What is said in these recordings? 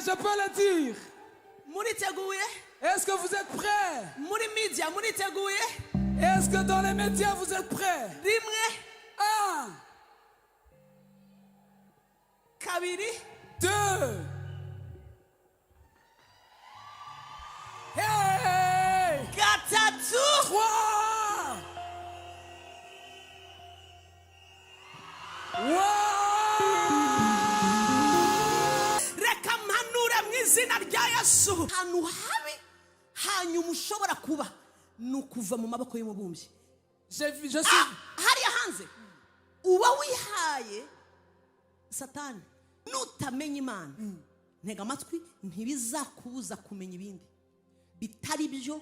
je peux le dire? Est-ce que vous êtes prêts? Est-ce que dans les médias vous êtes prêts? 1, 2, hey! 3. Wow! Reka mpanura mu izina rya Yesu. Ahantu habi hanyuma ushobora kuba nukuva mu maboko y'umubumbyi. Hariya hanze uba wihaye Satani nutamenya Imana. Ntega amatwi ntibizakubuza kumenya ibindi bitari byo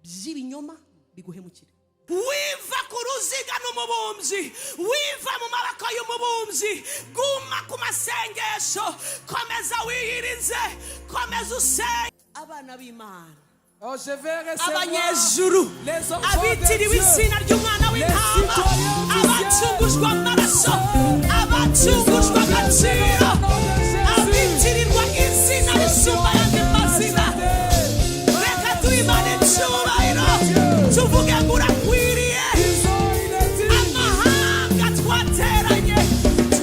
by'ibinyoma biguhemukira. Wiva ku ruziga n'umubumbyi, wiva mu maboko y'umubumbyi, guma ku masengesho, komeza wiyirize, komeza usenge. Abana b'Imana, oh, je vais recevoir abanyejuru, les enfants abitiriwe de Dieu, izina ry'umwana w'intama, citoyens du abacungujwe amaraso, abacungujwe agaciro, abitirirwa izina risumba ayandi mazina. Reka tuyimane icyubahiro, tuvuge ngo urakwiriye. Amahanga twateranye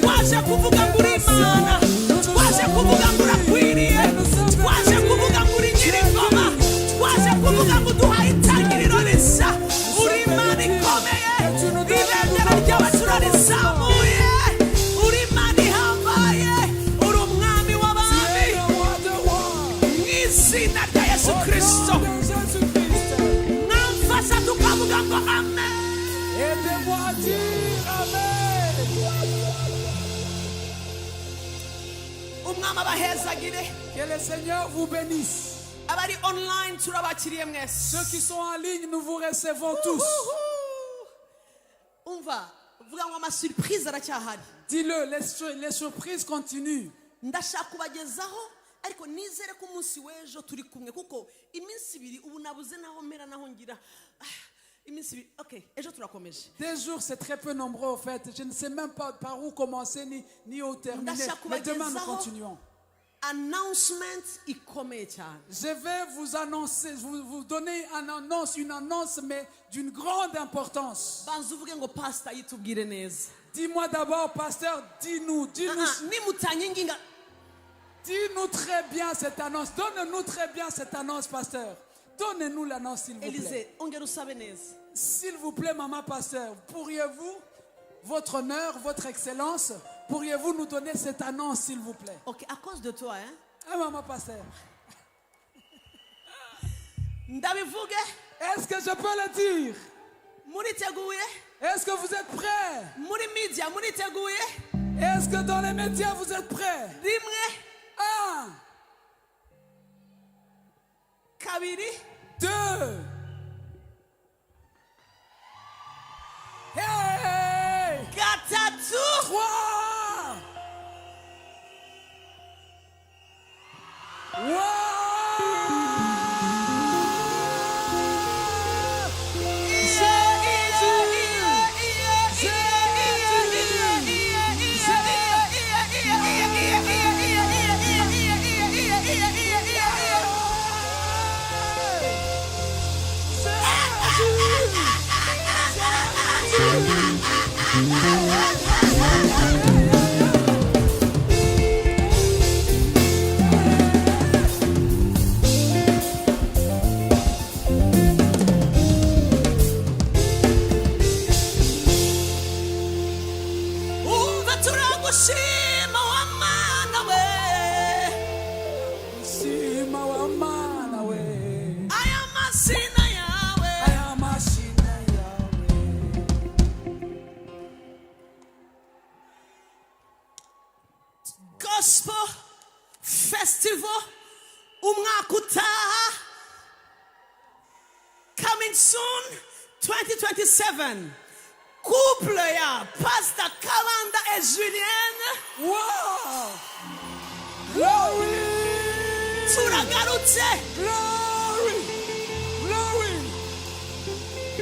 twaje kuvuga ngo uri Imana, twaje kuvuga ngo urakwiriye, twaje kuvuga ngo uri Nyir'ingoma, twaje kuvuga ngo duhaye itangiriro rishya. Uri Imana ikomeye, ibendera ryawe turarizamuye. Uri Imana ihambaye, uri umwami w'abami. Mu izina rya Yesu Kristo namfasha tukavuga ngo amen. Aidez-moi à dire Amen. Umwami abahezagire. Que le Seigneur vous bénisse. Abari online turabakiriye mwese. Ceux qui sont en ligne, nous vous recevons tous. Umva vuga ngo amasurprise aracyahari. Dis-le, les surprises continuent. Ndashaka kubagezaho ariko nizere ko umunsi w'ejo turi kumwe kuko iminsi ibiri ubu nabuze naho mera naho ngira iminsi ibiri. Okay, ejo turakomeje. Des jours, c'est très peu nombreux au fait. Je ne sais même pas par où commencer ni où terminer. Mais demain, nous continuons. Announcement ikomeye cyane. Je vais vous annoncer, vous donner une annonce, mais d'une grande importance. Banza uvuge ngo pastor yitubwire neza. Dis-moi d'abord, pasteur, dis-nous. Nimutanyinginga. Dis-nous très bien cette annonce. Donne-nous très bien cette annonce, pasteur. Donnez-nous l'annonce, s'il vous plaît. Elise, ongera usabe neza. S'il vous plaît, maman pasteur, pourriez-vous, votre honneur, votre excellence, pourriez-vous nous donner cette annonce, s'il vous plaît? Ok, à cause de toi, hein? Ah, maman pasteur. Ndabivuge. Est-ce que je peux le dire? Muriteguye. Est-ce que vous êtes prêts? Muri media, muriteguye. Est-ce que dans les médias vous êtes prêts? 1, 2, hey! 3. Gospel Festival umwaka utaha coming soon 2027. Couple ya Pastor Kalanda et Julienne. Wow! Glory! Turagarutse. Glory! Glory!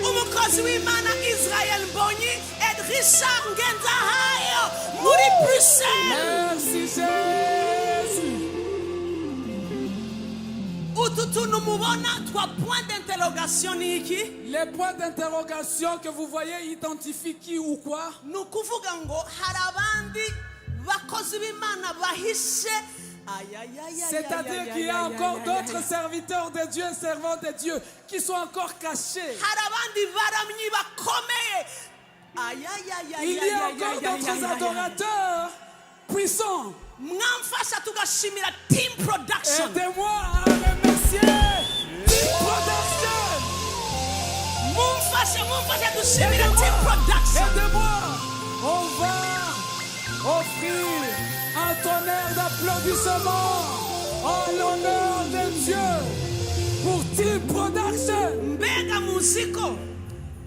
Umukozi w'Imana Israel Mbonyi et Richard Ngendahayo muri Bruxelles. Merci Jésus. tuntu mubona twa point d'interrogation ni iki? Les points d'interrogation que vous voyez identifient qui ou quoi? Ni ukuvuga ngo hari abandi bakozi b'Imana bahishe. C'est-à-dire qu'il y a encore d'autres serviteurs de Dieu, servants de Dieu, qui sont encore cachés. Hari abandi baramyi bakomeye. Il y a encore d'autres adorateurs puissants. Mwamfasha tugashimira Team Production. Aidez-moi à remercier Team Production. Mwamfasha dushimira Team Production. Aidez-moi. On va offrir un tonnerre d'applaudissements en l'honneur de Dieu pour Team Production. Mbega muziko.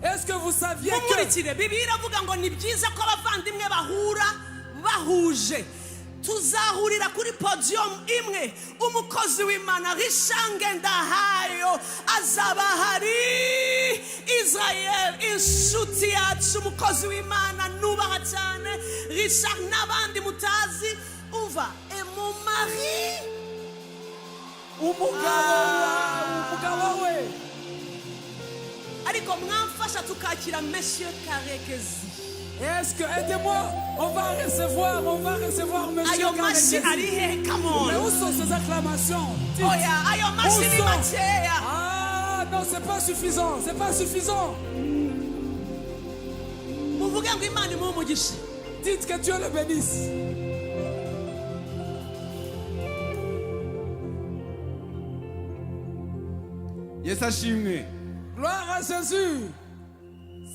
Est-ce que vous saviez que Mumurikire Bibiliya iravuga ngo ni byiza ko abavandimwe bahura bahuje. Tuzahurira kuri podium imwe. Umukozi w'Imana Rishange Ndahayo azaba hari. Israel inshuti yacu umukozi w'Imana nubaha cyane. Richard n'abandi mutazi uva mon mari umugabo we. ariko mwamfasha tukakira Monsieur Karekezi. Est-ce que, aidez-moi, on va recevoir Monsieur Ayo mashi Karekezi. ari he? Come Mais on. où sont ces acclamations? Dites. Oya, ayo mashi ni Où sont? macheya. Ah non, c'est pas suffisant, c'est pas suffisant. Muvuge ngo Imana imuhe umugisha. Dites que Dieu le bénisse. Yesu ashimwe. Gloire à Jésus.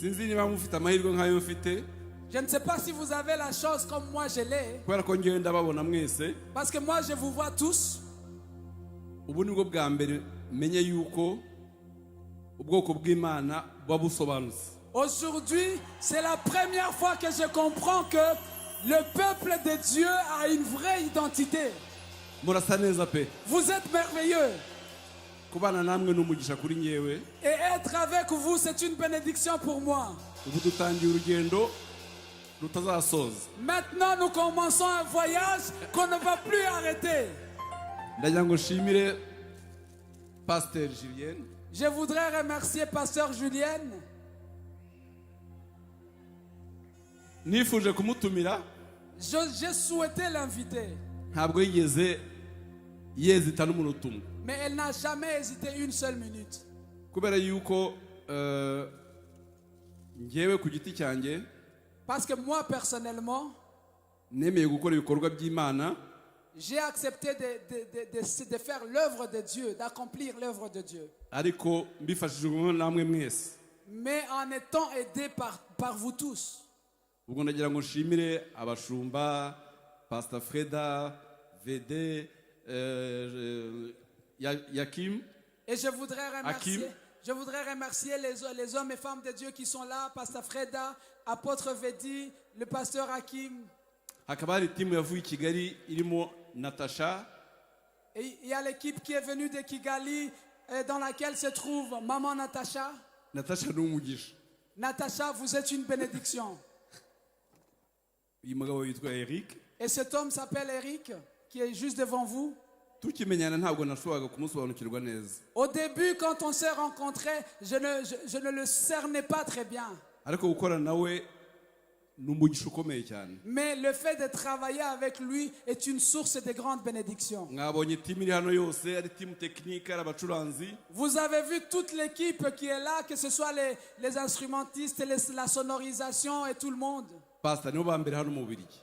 Sinzi niba mufite amahirwe nk'ayo mfite Je ne sais pas si vous avez la chose comme moi je l'ai, kubera ko ngewe ndababona mwese. parce que moi je vous vois tous. Ubu nibwo bwa mbere menye yuko ubwoko bw'Imana buba busobanutse. Aujourd'hui, c'est la première fois que je comprends que le peuple de Dieu a une vraie identité. Murasa neza pe. Vous êtes merveilleux. Kubana namwe n'umugisha kuri ngewe. Et être avec vous, c'est une bénédiction pour moi. Ubu dutangiye urugendo rutazasoza. Maintenant, nous commençons un voyage qu'on ne va plus arrêter. Ndagira ngo nshimire Pasteur Julienne. Je voudrais remercier Pasteur Julienne. Nifuje kumutumira J'ai souhaité l'inviter, ntabwo yigeze yezita n'umunota umwe. mais elle n'a jamais hésité une seule minute. Kubera yuko ngewe ku giti cyanjye Parce que moi, personnellement, nemeye gukora ibikorwa by'Imana j'ai accepté de faire l'œuvre de Dieu, d'accomplir l'œuvre de Dieu. ariko mbifashijwemo namwe mwese. Mais en étant aidé par vous tous. Ubwo ndagira ngo nshimire abashumba Pastor Freda, VD, Yakim. Et je voudrais remercier, Hakim. je voudrais remercier les hommes et femmes de Dieu qui sont là, Pasteur Freda, Apôtre Vedi, le pasteur Hakim. Hakaba hari timu yavuye i Kigali irimo Natasha, Et il y a l'équipe qui est venue de Kigali, dans laquelle se trouve Maman Natacha. Natasha ni umugisha. Natacha, vous êtes une bénédiction. Uyu mugabo yitwa Eric. Et cet homme s'appelle Eric, qui est juste devant vous. Tukimenyana ntabwo nashoboraga kumusobanukirwa neza. Au début, quand on s'est rencontrés, je ne le cernais pas très bien. Ariko gukora nawe ni umugisha ukomeye cyane. Mais le fait de travailler avec lui est une source de grande bénédiction. Mwabonye timu iri hano yose, ari timu technique, ari abacuranzi. Vous avez vu toute l'équipe qui est là, que ce soit les instrumentistes, la sonorisation et tout le monde. Pastor nibo ba mbere hano mu Bubiligi.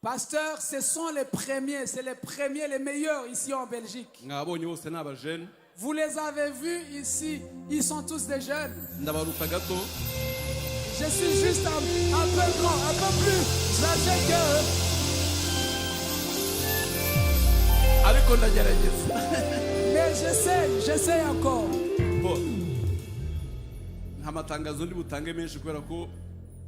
Pasteur, ce sont les premiers, c'est les premiers, les meilleurs ici en Belgique. Mwabonye bose ni abajene. Vous les avez vus ici, ils sont tous des jeunes. Ndabaruta gato. Je suis juste un peu grand, un peu plus âgé qu'eux. Ariko ndagerageza. Mais j'essaie encore. Bo. Nta matangazo ndi butange menshi kubera ko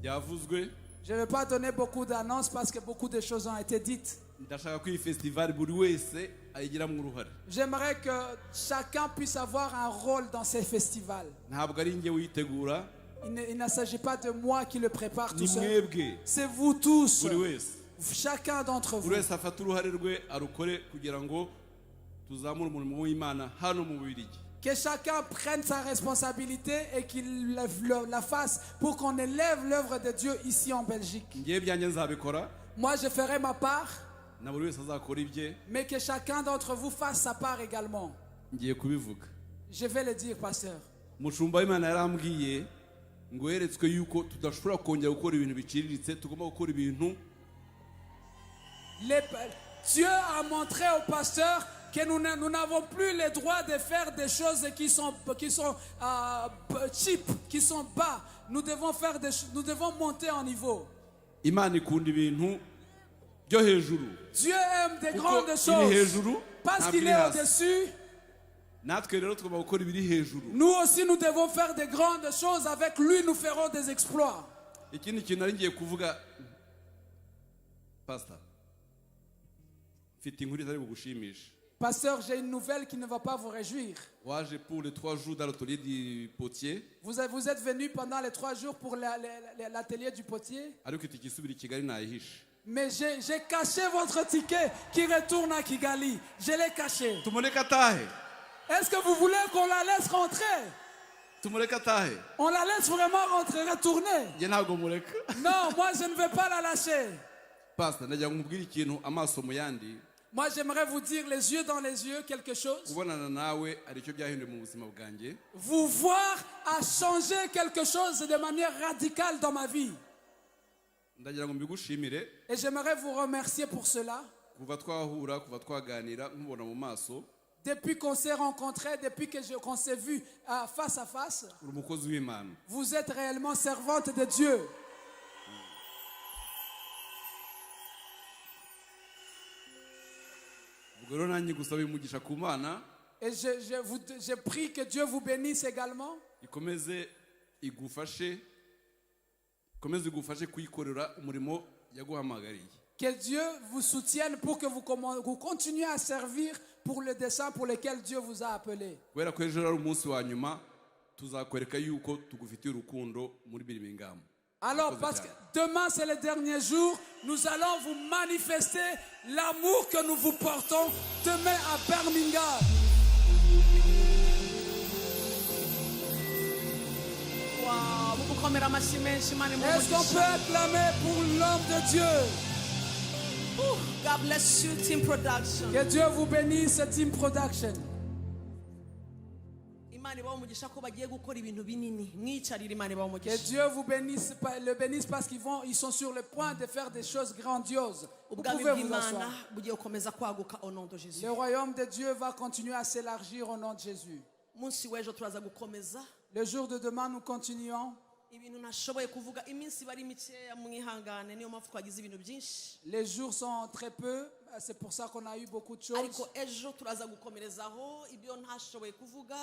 yavuzwe. Je ne vais pas donner beaucoup d'annonces parce que beaucoup de choses ont été dites. Ndashaka ko iyi festival buri wese ayigiramo uruhare. J'aimerais que chacun puisse avoir un rôle dans ces festivals. Ntabwo ari njye witegura. Il ne s'agit pas de moi qui le prépare tout Ni seul. mwebwe. C'est vous tous. Buri wese. Chacun d'entre vous. Buri wese afata uruhare rwe arukore kugira ngo tuzamure umurimo w'Imana hano mu Bubiligi. Que chacun prenne sa responsabilité et qu'il la fasse pour qu'on élève l'œuvre de Dieu ici en Belgique. Ngiye byanjye nzabikora, Moi, je ferai ma part, na buri wese azakora ibye. mais que chacun d'entre vous fasse sa part également. Ngiye kubivuga. Je vais le dire, pasteur. Umushumba w'Imana yarambwiye ngo yeretswe yuko tudashobora kongera gukora ibintu biciriritse, tugomba gukora ibintu. Dieu a montré au pasteur que nous n'avons plus le droit de faire des choses qui sont cheap, qui sont bas. Nous devons monter en niveau. Imana ikunda ibintu byo hejuru. Dieu aime des grandes iri choses hejuru parce ntabwo qu'il iri est hasi. au-dessus. Natwe rero tugomba gukora ibiri hejuru. Nous aussi, nous devons faire des grandes choses. Avec lui, nous ferons des exploits. Ikindi kintu nari ngiye kuvuga, pastor, mfite inkuru itari bugushimisha. Pasteur, j'ai une nouvelle qui ne va pas vous réjouir. Waje pour les 3 jours dans l'atelier du potier, Vous êtes venu pendant les 3 jours pour l'atelier du potier. ariko iti kisubira i Kigali nayihishe. Mais j'ai caché votre ticket qui retourne à Kigali. Je l'ai caché. Tumureke atahe. Est-ce que vous voulez qu'on la laisse rentrer? Tumureke atahe. On la laisse vraiment rentrer, retourner? Njye ntabwo mureka. Non, moi je ne vais pas la lâcher. Pastor, ndagira ngo nkubwire ikintu amaso mu yandi. Moi j'aimerais vous dire les yeux dans les yeux quelque chose. Kubonana nawe aricyo byahinduye mu buzima bwanjye. Vous voir a changé quelque chose de manière radicale dans ma vie. Ndagira ngo mbigushimire. Et j'aimerais vous remercier pour cela. Kuva twahura, kuva twaganira, nkubona mu maso. Depuis qu'on s'est rencontrés, depuis qu'on s'est vu face à face, Uri umukozi w'Imana. vous êtes réellement servante de Dieu. Ubwo rero nanjye gusaba umugisha ku Mana. Et je prie que Dieu vous bénisse également. Ikomeze igufashe kuyikorera umurimo yaguhamagariye. Que Dieu vous soutienne pour que vous continuiez à servir pour le dessein pour lequel Dieu vous a appelé. Kubera ko ejo ari umunsi wa nyuma tuzakwereka yuko tugufitiye urukundo muri Birmingham. Alors, parce que demain c'est le dernier jour, nous allons vous manifester l'amour que nous vous portons demain à Birmingham. Wow, mugukomera amashyi menshi Imana Est-ce qu'on peut acclamer pour l'homme de Dieu? God bless you, Team Production. Que Dieu vous bénisse, Team Production. Imana ibahe umugisha ko bagiye gukora ibintu binini. Mwicarire Imana ibahe Que umugisha. Dieu vous bénisse, le bénisse parce qu'ils sont sur le point de faire des choses grandioses. Vous Ubwami pouvez vous bw'Imana asseoir. bugiye gukomeza kwaguka au nom de Jésus. Le royaume de Dieu va continuer à s'élargir au nom de Jésus. Umunsi w'ejo turaza gukomeza. Le jour de demain, nous continuons. Ibintu nashoboye kuvuga iminsi bari mikeya mwihangane niyo mpamvu twagize ibintu byinshi. Les jours sont très peu, c'est pour ça qu'on a eu beaucoup de choses. Ariko ejo turaza gukomerezaho ibyo ntashoboye kuvuga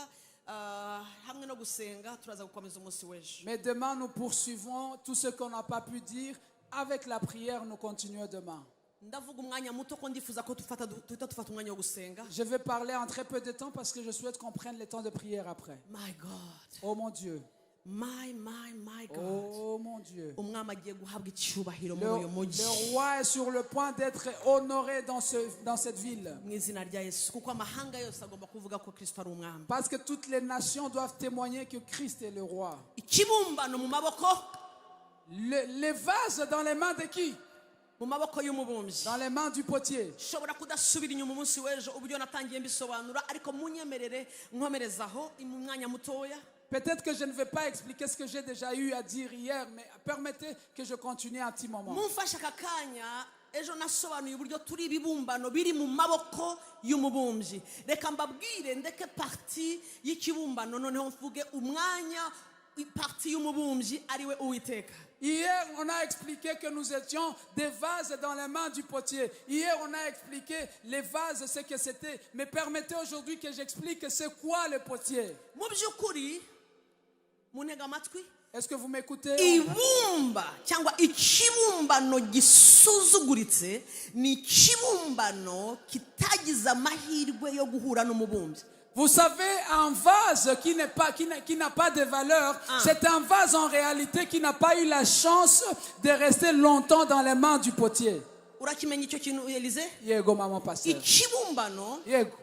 hamwe no gusenga turaza gukomeza umunsi w'ejo. Mais demain, nous poursuivons tout ce qu'on n'a pas pu dire. Avec la prière, nous continuons demain. Ndavuga umwanya muto ko ndifuza ko tuhita dufata umwanya wo gusenga. Je vais parler en très peu de temps parce que je souhaite qu'on prenne le temps de prière après. My God. Oh mon Dieu. My God. Oh mon Dieu. Umwami agiye guhabwa icyubahiro Le, muri uyu mujyi. le roi est sur le point d'être honoré dans cette ville. Mu izina rya Yesu kuko amahanga yose agomba kuvuga ko Kristo ari umwami. Parce que toutes les nations doivent témoigner que Christ est le roi. Ikibumbano mu maboko. Les vases dans les mains de qui? Mu maboko y'umubumbyi. Dans les mains du potier. Shobora kudasubira inyuma umunsi w'ejo uburyo natangiye mbisobanura ariko munyemerere nkomerezaho mu mwanya mutoya. Peut-être que je ne vais pas expliquer ce que j'ai déjà eu à dire hier, mais permettez que je continue un petit moment. Mumfashe aka kanya ejo nasobanuye uburyo turi ibibumbano biri mu maboko y'umubumbyi. Reka mbabwire ndeke parti y'ikibumbano noneho mvuge umwanya parti y'umubumbyi ariwe Uwiteka. Hier, on a expliqué que nous étions des vases dans les mains du potier. Hier, on a expliqué les vases, ce que c'était. Mais permettez aujourd'hui que j'explique c'est quoi le potier. Mu by'ukuri munega amatwi. Est-ce que vous m'écoutez? Ibumba cyangwa ikibumbano gisuzuguritse ni ikibumbano kitagize amahirwe yo guhura n'umubumbyi. Vous savez, un vase qui n'a pas de valeur, c'est un vase en réalité qui n'a pas eu la chance de rester longtemps dans les mains du potier. Urakimenya icyo kintu Elize? Yego, maman pasteur. Ikibumbano Yego.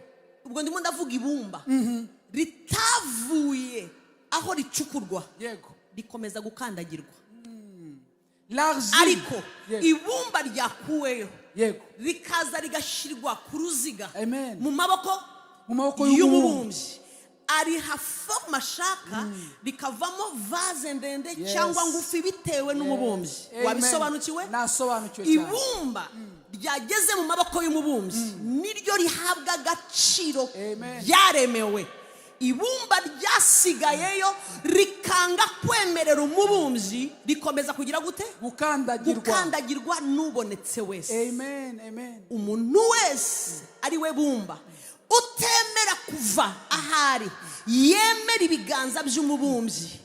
ubwo ndimo ndavuga ibumba ritavuye aho ricukurwa Yego. rikomeza gukandagirwa L'argile. ariko Yego. ibumba ryakuweyo Yego. rikaza rigashyirwa ku ruziga Amen. mu maboko Mu maboko y'umubumbyi. y'umubumbyi ariha forme ashaka rikavamo vase ndende Yes. cyangwa ngufi bitewe n'umubumbyi Amen. wabisobanukiwe Nasobanukiwe cyane. ibumba ryageze mu maboko y'umubumbyi niryo rihabwa agaciro Amen. ryaremewe ibumba ryasigayeyo rikanga kwemerera umubumbyi rikomeza kugira gute Gukandagirwa. gukandagirwa n'ubonetse wese Amen. Amen. umuntu wese ari we bumba utemera kuva ahari yemera ibiganza by'umubumbyi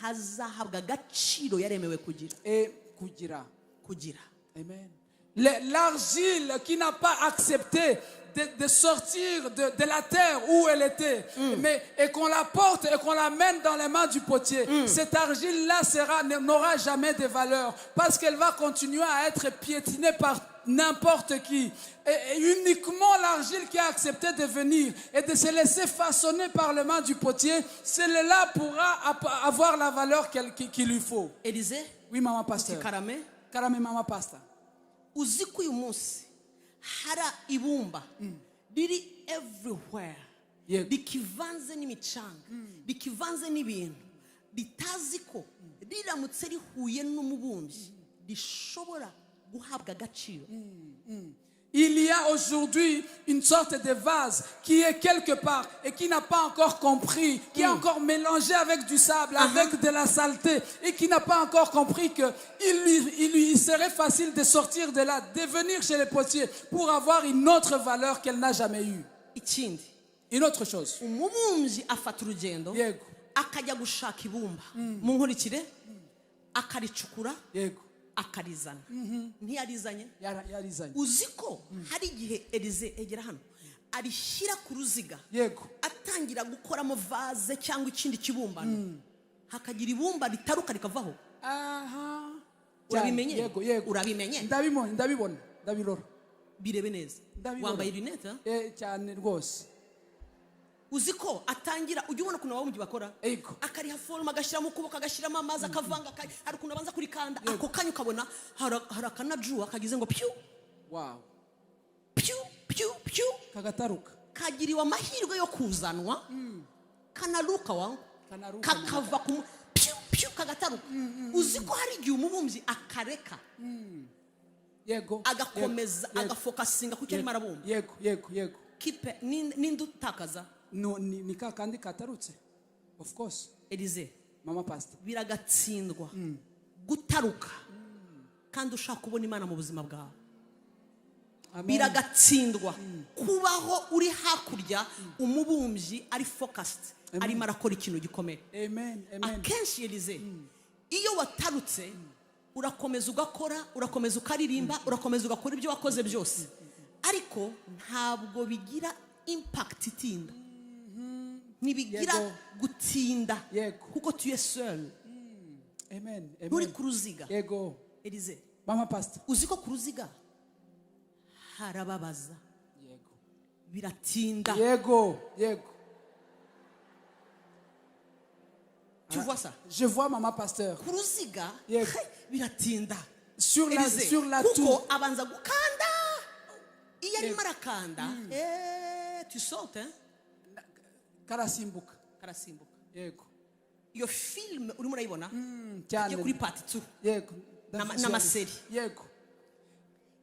hazahabwa agaciro yaremewe kugira Et kugira. Amen. L'argile qui n'a pas accepté de sortir de la terre où elle était, et qu'on la porte et qu'on la mène dans les mains du potier, cette argile-là n'aura jamais de valeur parce qu'elle va continuer à être piétinée par n'importe qui. Et uniquement l'argile qui a accepté de venir et de se laisser façonner par les mains du potier, celle-là pourra avoir la valeur qu'il lui faut. Élisée, Oui, maman pasteur. karame Karame, maman pasteur. uzi ko uyu munsi hari ibumba riri everywhere Yego. rikivanze n'imicanga rikivanze n'ibintu ritazi ko riramutse rihuye n'umubumbyi rishobora guhabwa agaciro. Il y a aujourd'hui une sorte de vase qui est quelque part et qui n'a pas encore compris, qui est encore mélangé avec du sable, avec de la saleté, et qui n'a pas encore compris qu'il lui serait facile de sortir de là, de venir chez les potiers pour avoir une autre valeur qu'elle n'a jamais eue. Ikindi Une autre chose. umubumbyi afata urugendo Yego. akajya gushaka ibumba mu nkurikire akaricukura Yego. akarizana ntiyarizanye Yarizanye. uzi ko hari igihe Elize egera hano arishyira ku ruziga Yego. atangira gukoramo vase cyangwa ikindi kibumbano hakagira ibumba ritaruka rikavaho Aha. urabimenye Yego, yego. urabimenye Ndabibona. Ndabirora. birebe neza Ndabibona. wambaye lunette Cyane rwose. uzi ko atangira ujya ubona ukuntu ababumbyi bakora Yego. akariha foroma agashyiramo ukuboko agashyiramo amazi akavanga hari ukuntu abanza kurikanda ako kanya ukabona hari akanajuwa kagize ngo pyu Wow. pyu pyu pyu Kagataruka. kagiriwe amahirwe yo kuzanwa kanaruka wangu Kanaruka. kakava ku pyu pyu kagataruka uzi ko hari igihe umubumbyi akareka Yego. agakomeza Yego. agafokasinga ku cyo arimo arabumba Yego. kipe ninde utakaza No, ni kakandi katarutse. Of course. Elize Mama pastor. biragatsindwa gutaruka kandi ushaka kubona Imana mu buzima bwawe Amen. biragatsindwa kubaho uri hakurya umubumbyi ari focused arimo arakora ikintu gikomeye. Amen. Akenshi Elize iyo watarutse urakomeza ugakora urakomeza ukaririmba urakomeza ugakora ibyo wakoze byose ariko ntabwo bigira impact itinda ntibigira Yego. gutinda Yego. kuko tu es seul Amen. nturi ku ruziga. Yego. Elize Mama pastor. uzi ko ku ruziga harababaza Yego. biratinda. Yego. Tu vois ça? Je vois maman pasteur. Ku ruziga Yego. biratinda. Sur Elize, la kuko tour. abanza gukanda iyo arimo arakanda tu sautes hein? Karasimbuka. Karasimbuka. Yego. Iyo film urimo urayibona yo Cyane. kuri part 2 Yego. n'amaseri Yego.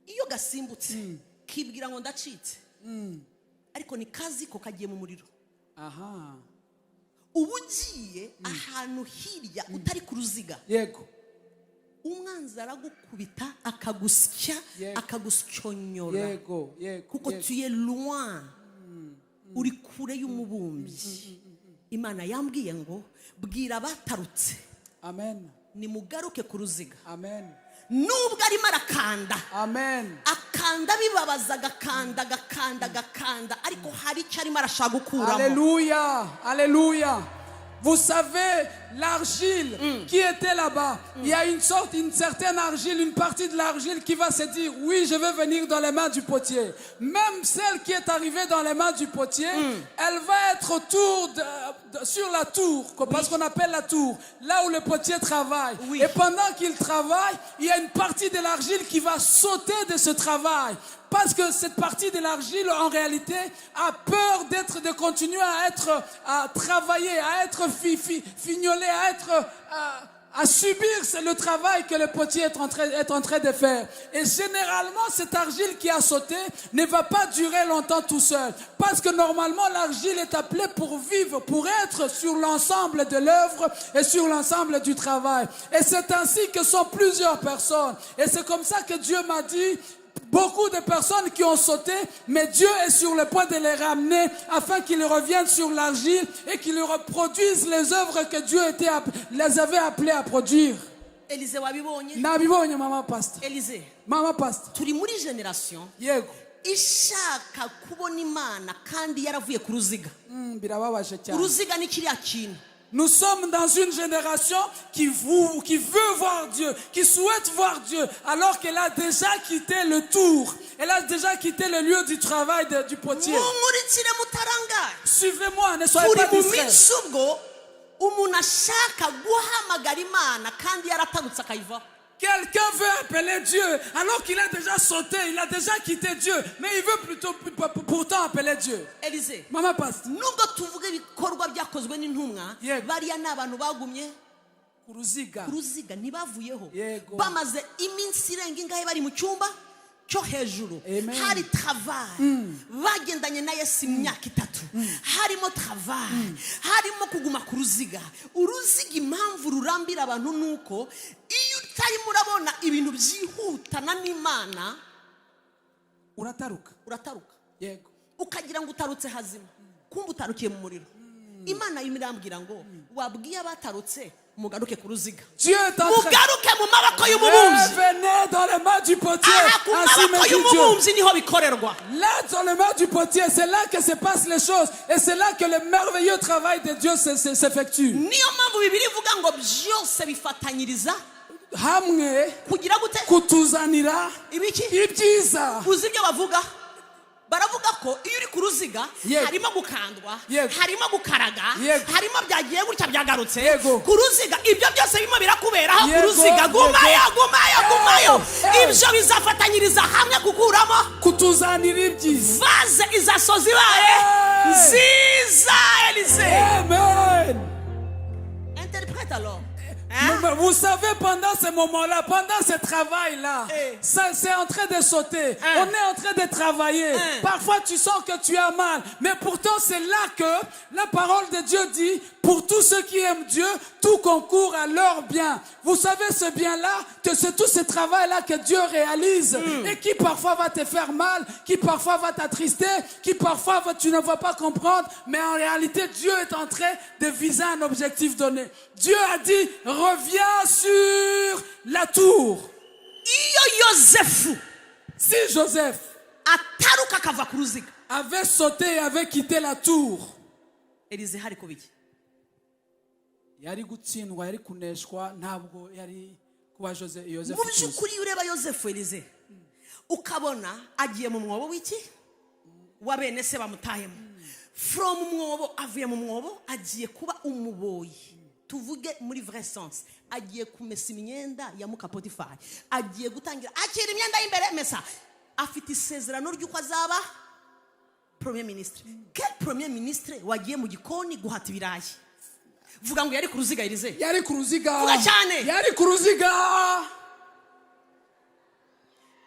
iyo gasimbutse kibwira ngo ndacitse ariko ni kazi ko kagiye mu muriro. Aha. uba ugiye ahantu hirya utari ku ruziga Yego. umwanzi aragukubita akagusya Yego. akagusyonyora Yego. kuko tu es loin uri kure y'umubumbyi. Imana yambwiye ngo bwira abatarutse Amen. nimugaruke ku ruziga Amen. nubwo arimo arakanda Amen. akanda bibabaza agakanda ariko hari icyo arimo arashaka gukuramo. Alléluia. Vous savez, l'argile qui était là-bas, il y a une certaine argile, une partie de l'argile qui va se dire, oui, je vais venir dans les mains du potier. Même celle qui est arrivée dans les mains du potier, elle va être sur la tour, parce qu'on appelle la tour, là où le potier travaille. Oui. Et pendant qu'il travaille, il y a une partie de l'argile qui va sauter de ce travail. Parce que cette partie de l'argile, en réalité, a peur de continuer à travailler, à être fignolé, à subir le travail que le potier est en train de faire. Et généralement, cette argile qui a sauté ne va pas durer longtemps tout seul. Parce que normalement, l'argile est appelée pour vivre, pour être sur l'ensemble de l'œuvre et sur l'ensemble du travail. Et c'est ainsi que sont plusieurs personnes. Et c'est comme ça que Dieu m'a dit, beaucoup de personnes qui ont sauté, mais Dieu est sur le point de les ramener afin qu'ils reviennent sur l'argile et qu'ils reproduisent les œuvres que Dieu les avait appelés à produire. Élisée wabibonye. Nabibonye mama pastor. Élisée. Mama pastor. Turi muri generation Yego. ishaka kubona Imana kandi yaravuye ku ruziga. Birababaje cyane. Uruziga ni kiriya kintu. Nous sommes dans une génération qui veut voir Dieu, qui souhaite voir Dieu, alors qu'elle a déjà quitté le tour. Elle a déjà quitté le lieu du travail du potier. Mumurikire mutarangara. Suivez-moi, ne soyez pas Turi mu distraits. minsi ubwo umuntu ashaka guhamagara Imana kandi yaratarutse akayivaho. Quelqu'un veut appeler Dieu alors qu'il a déjà sauté, il a déjà quitté Dieu, mais il veut pourtant appeler Dieu. Élisée. Mama passe. Nubwo tuvuga ibikorwa byakozwe n'intumwa, Yego. bariya ni abantu bagumye Kuruziga. ku ruziga ntibavuyeho. Yego. Bamaze iminsi irenga ingahe bari mu cyumba cyo hejuru. Amen. Hari travail. Bagendanye na Yesu imyaka 3. Harimo travail. Harimo kuguma ku ruziga. Uruziga impamvu rurambira abantu nuko iyo utarimo urabona ibintu byihutana n'Imana Urataruka. Yego. ukagira ngo utarutse hazima. Kumva utarukiye mu muriro. Imana imirambwira ngo wabwiye abatarutse mugaruke ku ruziga. Dieu est en train. Mugaruke mu maboko y'umubumbyi. Venez dans les mains du potier. Aha ku Ainsi me maboko dit Dieu. y'umubumbyi niho bikorerwa. Là, dans les mains du potier, c'est là que se passent les choses. Et c'est là que le merveilleux travail de Dieu s'effectue. Niyo mpamvu Bibiliya ivuga ngo byose bifatanyiriza Hamwe kugira gute kutuzanira ibiki ibyiza. uzi ibyo bavuga baravuga ko iyo uri ku ruziga Yego. harimo gukandwa Yego. harimo gukaraga Yego. harimo byagiye gutya byagarutse Yego. ku ruziga ibyo byose birimo birakuberaho ku Yego. ruziga gumayo Hey. ibyo bizafatanyiriza hamwe gukuramo Kutuzanira ibyiza. vaze izasoza ibaye Hey. nziza Élisée. Amen. Interprète alors. Mais vous savez, pendant ce moment-là, pendant ce travail-là, Eh. c'est en train de sauter. On est en train de travailler. Parfois, tu sens que tu as mal. Mais pourtant, c'est là que la parole de Dieu dit, pour tous ceux qui aiment Dieu, tout concourt à leur bien. Vous savez, ce bien-là, que c'est tout ce travail-là que Dieu réalise. Et qui parfois va te faire mal, qui parfois va t'attrister, qui parfois tu ne vas pas comprendre. Mais en réalité, Dieu est en train de viser un objectif donné. Dieu a dit, reviens sur la tour. Iyo Yosefu Si Joseph ataruka akava ku ruziga avait sauté et avait quitté la tour, Élisée hari kubiki yari gutsindwa, yari kuneshwa, ntabwo yari kuba Joseph. mu by'ukuri iyo ureba Yosefu Élisée ukabona agiye mu mwobo w'iki wa bene se bamutayemo from mwobo avuye mu mwobo agiye kuba umuboyi tuvuge muri vrai sens agiye kumesa imyenda ya muka Potifari agiye gutangira akira imyenda y'imbere mesa afite isezerano ry'uko azaba premier ministre. Quel premier ministre wagiye mu gikoni guhata ibirayi vuga ngo yari ku ruziga Élisée yari ku ruziga. Vuga cyane. Yari ku ruziga.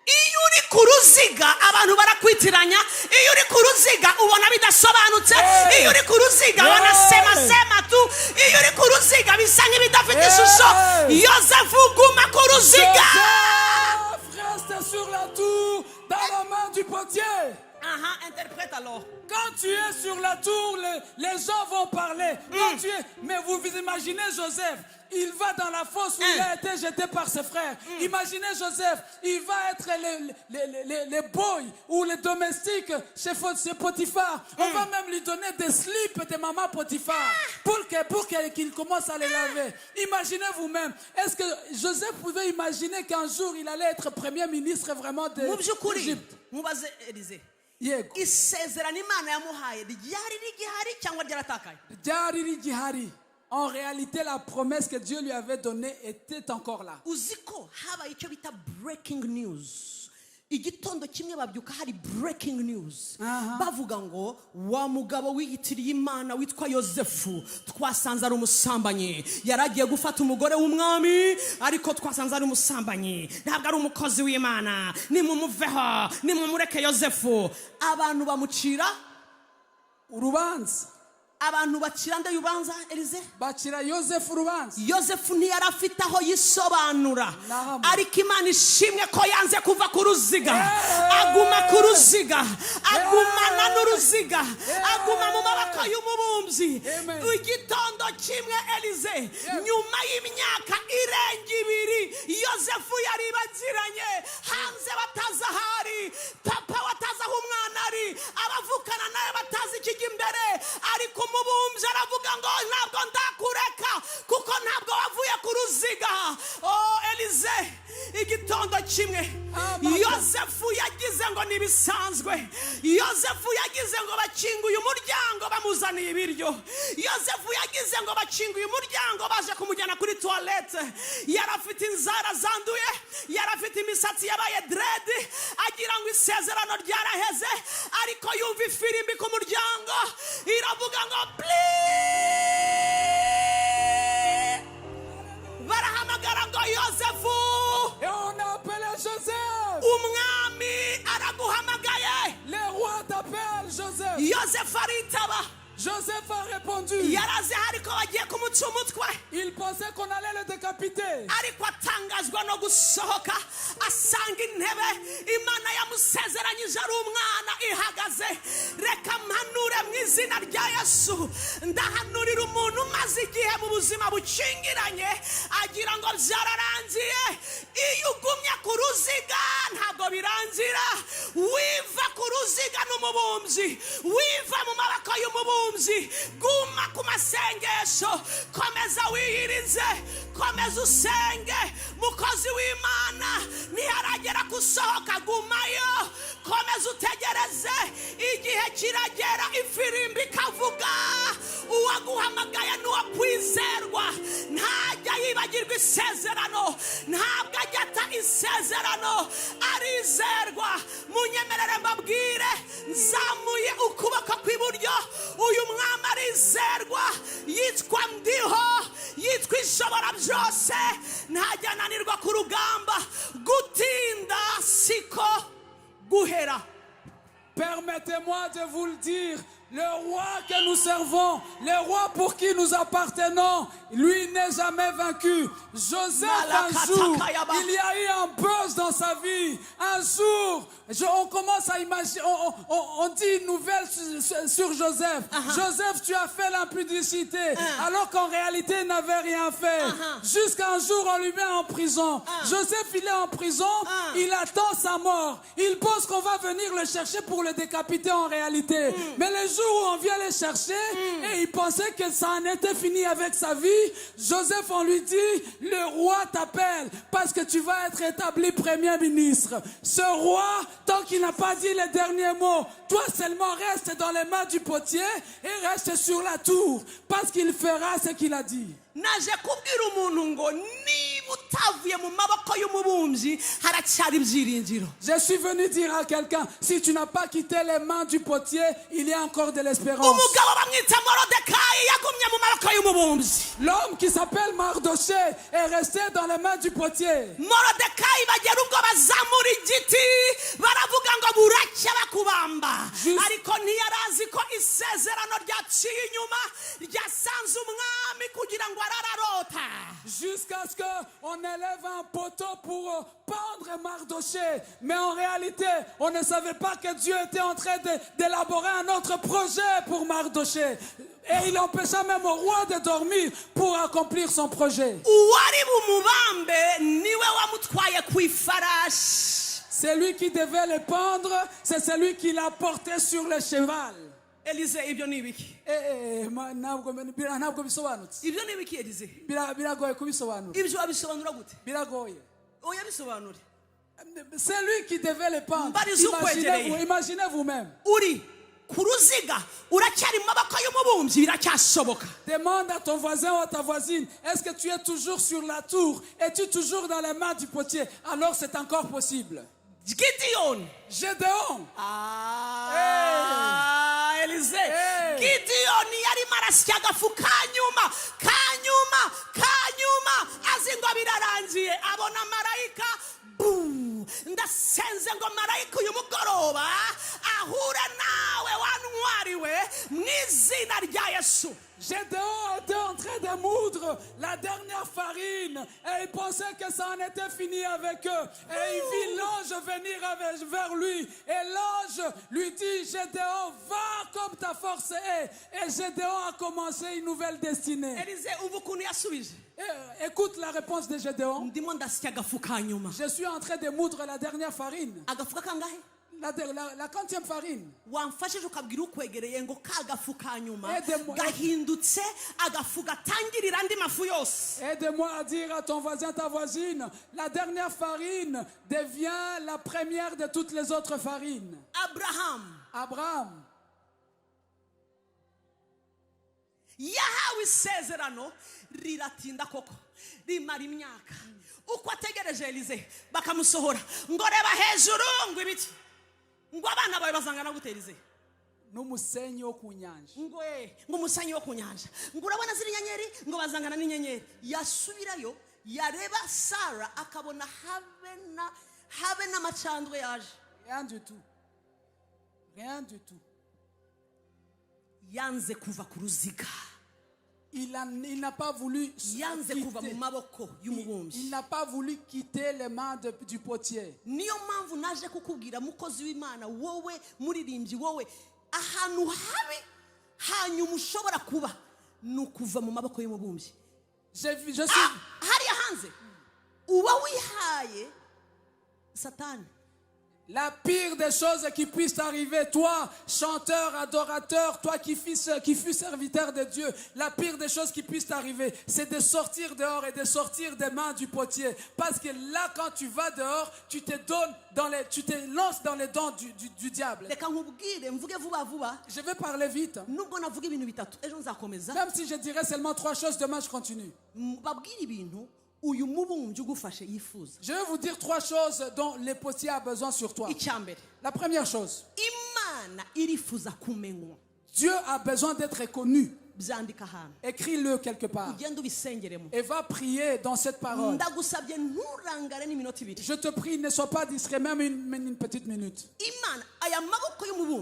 iyo uri ku ruziga abantu barakwitiranya iyo uri ku ruziga ubona bidasobanutse iyo uri ku ruziga wanasema tu iyo uri ku ruziga bisa nk'ibidafite ishusho Yosefu guma ku ruziga Joseph reste sur la tour dans la main du potier. Interprète alors. Quand tu es sur la tour, les gens vont parler. Quand tu es... Mais vous imaginez Joseph, il va dans la fosse où il a été jeté par ses frères. Imaginez Joseph, il va être les boys ou les domestiques chez Potiphar. On va même lui donner des slips de maman Potiphar pour qu'il commence à les laver. Imaginez vous-même, est-ce que Joseph pouvait imaginer qu'un jour il allait être premier ministre vraiment d'Égypte? Mubaze Elize. Yego. Isezerano Imana yamuhaye ryari rigihari cyangwa ryaratakaye? Ryari rigihari. En réalité, la promesse que Dieu lui avait donnée était encore là. Uziko habaye icyo bita breaking news. Igitondo kimwe babyuka hari breaking news. Bavuga ngo wa mugabo wiyitiriye Imana witwa Yosefu twasanze ari umusambanyi. Yaragiye gufata umugore w'umwami ariko twasanze ari umusambanyi. Ntabwo ari umukozi w'Imana. Nimumuveho, nimumureke Yosefu. Abantu bamucira urubanza. Abantu bacira nde yubanza Elize? Bacira Yosefu urubanza. Yosefu ntiyari afite aho yisobanura, ariko Imana ishimwe ko yanze kuva ku ruziga, aguma ku ruziga, agumana n'uruziga, aguma mu maboko y'umubumbyi. Igitondo kimwe Elize, nyuma y'imyaka irenga 2 Yosefu yari bagiranye hanze bataza hari, papa wataza aho umwana ari, abavukana nawe batazi ikijya imbere, ariko umubumbyi aravuga ngo ntabwo ndakureka kuko ntabwo wavuye ku ruziga. Elize, igitondo kimwe Yosefu yagize ngo nibisanzwe. Yosefu yagize ngo bakinguye umuryango bamuzaniye ibiryo. Yosefu yagize ngo bakinguye umuryango baje kumujyana kuri toilette. Yarafite inzara zanduye, yarafite imisatsi yabaye dread, agira ngo isezerano ryaraheze, ariko yumva ifirimbi ku muryango iravuga ngo please. Barahamagara ngo Yosefu. Et on appelle Joseph. Umwami araguhamagaye. Le roi t'appelle Joseph. Yosefu aritaba. Joseph a répondu. Yarazi hariko bagiye kumuca umutwe. Il pensait qu'on allait le décapiter. Ariko atangazwa no gusohoka asanga intebe Imana yamusezeranyije ari umwana ihagaze. Reka mpanure mu izina rya Yesu, ndahanurira umuntu umaze igihe mu buzima bucingiranye agira ngo byararangiye. Iyo ugumye ku ruziga ntabwo birangira. Wiva ku ruziga n'umubumbyi, wiva mu maboko y'umubumbyi. Guma ku masengesho, komeza wiyirize, komeza usenge. Mukozi w'Imana ntiharagera gusohoka, gumayo, komeza utegereze. Igihe kiragera ifirimbi ikavuga. Uwaguhamagaye n'uwo kwizerwa, ntajya yibagirwa isezerano, ntabwo ajya ata isezerano, arizerwa. Munyemerere mbabwire, nzamuye ukuboko kw'iburyo, uyu mwami arizerwa, yitwa Ndiho, yitwa Ishobora byose, ntajya ananirwa ku rugamba. Gutinda siko guhera. Permettez-moi de vous le dire. Le roi que nous servons, le roi pour qui nous appartenons, lui n'est jamais vaincu. Joseph, un jour, il y a eu un buzz dans sa vie. Un jour, on commence à imaginer, on dit une nouvelle sur Joseph. Joseph, tu as fait l'impudicité, alors qu'en réalité, il n'avait rien fait. Jusqu'à un jour, on lui met en prison. Joseph, il est en prison, il attend sa mort. Il pense qu'on va venir le chercher pour le décapiter en réalité. Mais le jour où on vient le chercher et il pensait que ça en était fini avec sa vie, Joseph, on lui dit, le roi t'appelle parce que tu vas être établi premier ministre. Ce roi, tant qu'il n'a pas dit les derniers mots, toi seulement reste dans les mains du potier et reste sur la tour parce qu'il fera ce qu'il a dit. Naje kubwira umuntu ngo niba utavuye mu maboko y'umubumbyi haracyari ibyiringiro. Je suis venu dire à quelqu'un, si tu n'as pas quitté les mains du potier, il y a encore de l'espérance. Umugabo bamwita Morodekayi yagumye mu maboko y'umubumbyi. L'homme qui s'appelle Mardoché est resté dans les mains du potier. Morodekayi bagera ubwo bazamura igiti baravuga ngo buracya bakubamba, ariko ntiyarazi ko isezerano ryaciye inyuma ryasanze umwami kugira ngo arararota. jusqu'à ce qu'on élève un poteau pour pendre Mardochée. Mais en réalité, on ne savait pas que Dieu était en train d'élaborer un autre projet pour Mardochée. Et il empêcha même au roi de dormir pour accomplir son projet. uwari bumubambe niwe wamutwaye ku ifarashi. C'est lui qui devait le pendre, c'est celui qui l'a porté sur le cheval. Elize, ibyo ni ibiki? Ntabwo bisobanutse. Ibyo ni ibiki Elize? Biragoye kubisobanura. Ibyo wabisobanura gute? Biragoye. Oya bisobanure. C'est lui qui devait le pendre. Mbariza ukwegereye. Imaginez vous-même. Uri ku ruziga uracyari mu maboko y'umubumbyi biracyashoboka. Demande à ton voisin ou à ta voisine, est-ce que tu es toujours sur la tour? Es-tu toujours dans les mains du potier? Alors c'est encore possible. Gideon. Gédéon. Elize. Gideon yari marasya agafu kanyuma azi ngo birarangiye abona marayika. Ndasenze ngo marayika uyu mugoroba ahure nawe wantwariwe mu izina rya Yesu. Gédéon était en train de moudre la dernière farine et il pensait que ça en était fini avec eux. Et il vit l'ange venir vers lui. Et l'ange lui dit, Gédéon, va comme ta force est. Et Gédéon a commencé une nouvelle destinée. Elize, ubu kuntu yasubije. Écoute la réponse de Gédéon. Ndimo ndasya agafu kanyuma. Je suis en train de moudre la dernière farine. Agafu kangahe? La 40e farine. Wamfashije ukabwira ukwegereye ngo ka gafu kanyuma Aide-moi. gahindutse agafu gatangirira andi mafu yose. Aide-moi à dire à ton voisin, ta voisine, la dernière farine devient la première de toutes les autres farines. Abraham. Yahawe isezerano riratinda koko rimara imyaka uko ategereje Elize bakamusohora ngo reba hejuru ngo ibiki ngo abana bawe bazangana gute Elize N'umusenyi wo ku nyanja. ngo umusenyi wo ku nyanja ngo urabona ziri nyenyeri ngo bazangana n'inyenyeri. Yasubirayo yareba Sara akabona habe n'amacandwe yaje. Rien du tout. Yanze kuva ku ruziga. Il n'a pas voulu Yanze kuva mu maboko y'umubumbyi. Il n'a pas voulu quitter les mains du potier. Niyo mpamvu naje kukubwira mukozi w'Imana wowe muririmbyi wowe ahantu habi hanyuma ushobora kuba nukuva mu maboko y'umubumbyi. Hariya hanze uba wihaye Satani. La pire des choses qui puissent arriver, toi, chanteur, adorateur, toi qui fus serviteur de Dieu, la pire des choses qui puissent t'arriver, c'est de sortir dehors et de sortir des mains du potier. Parce que là, quand tu vas dehors, tu te lances dans les dents du diable. Je vais parler vite. Même si je dirais seulement 3 choses, demain je continue. Je vais vous dire 3 choses dont le potier a besoin sur toi. La première chose, Dieu a besoin d'être connu. Écris-le quelque part et va prier dans cette parole. Je te prie, ne sois pas distrait, même une petite minute.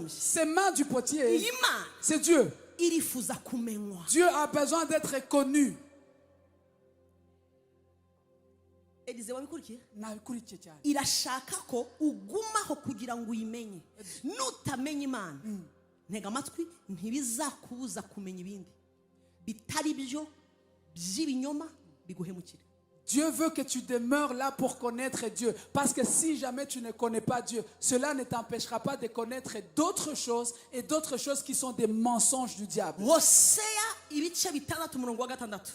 Ces mains du potier, c'est Dieu. Dieu a besoin d'être connu. Irashaka ko ugumaho kugira ngo uyimenye. Nutamenya Imana ntega amatwi ntibizakubuza kumenya ibindi bitari byo by'ibinyoma biguhemukira. Dieu veut que tu demeures là pour connaître Dieu. Parce que si jamais tu ne connais pas Dieu, cela ne t'empêchera pas de connaître d'autres choses et d'autres choses qui sont des mensonges du diable.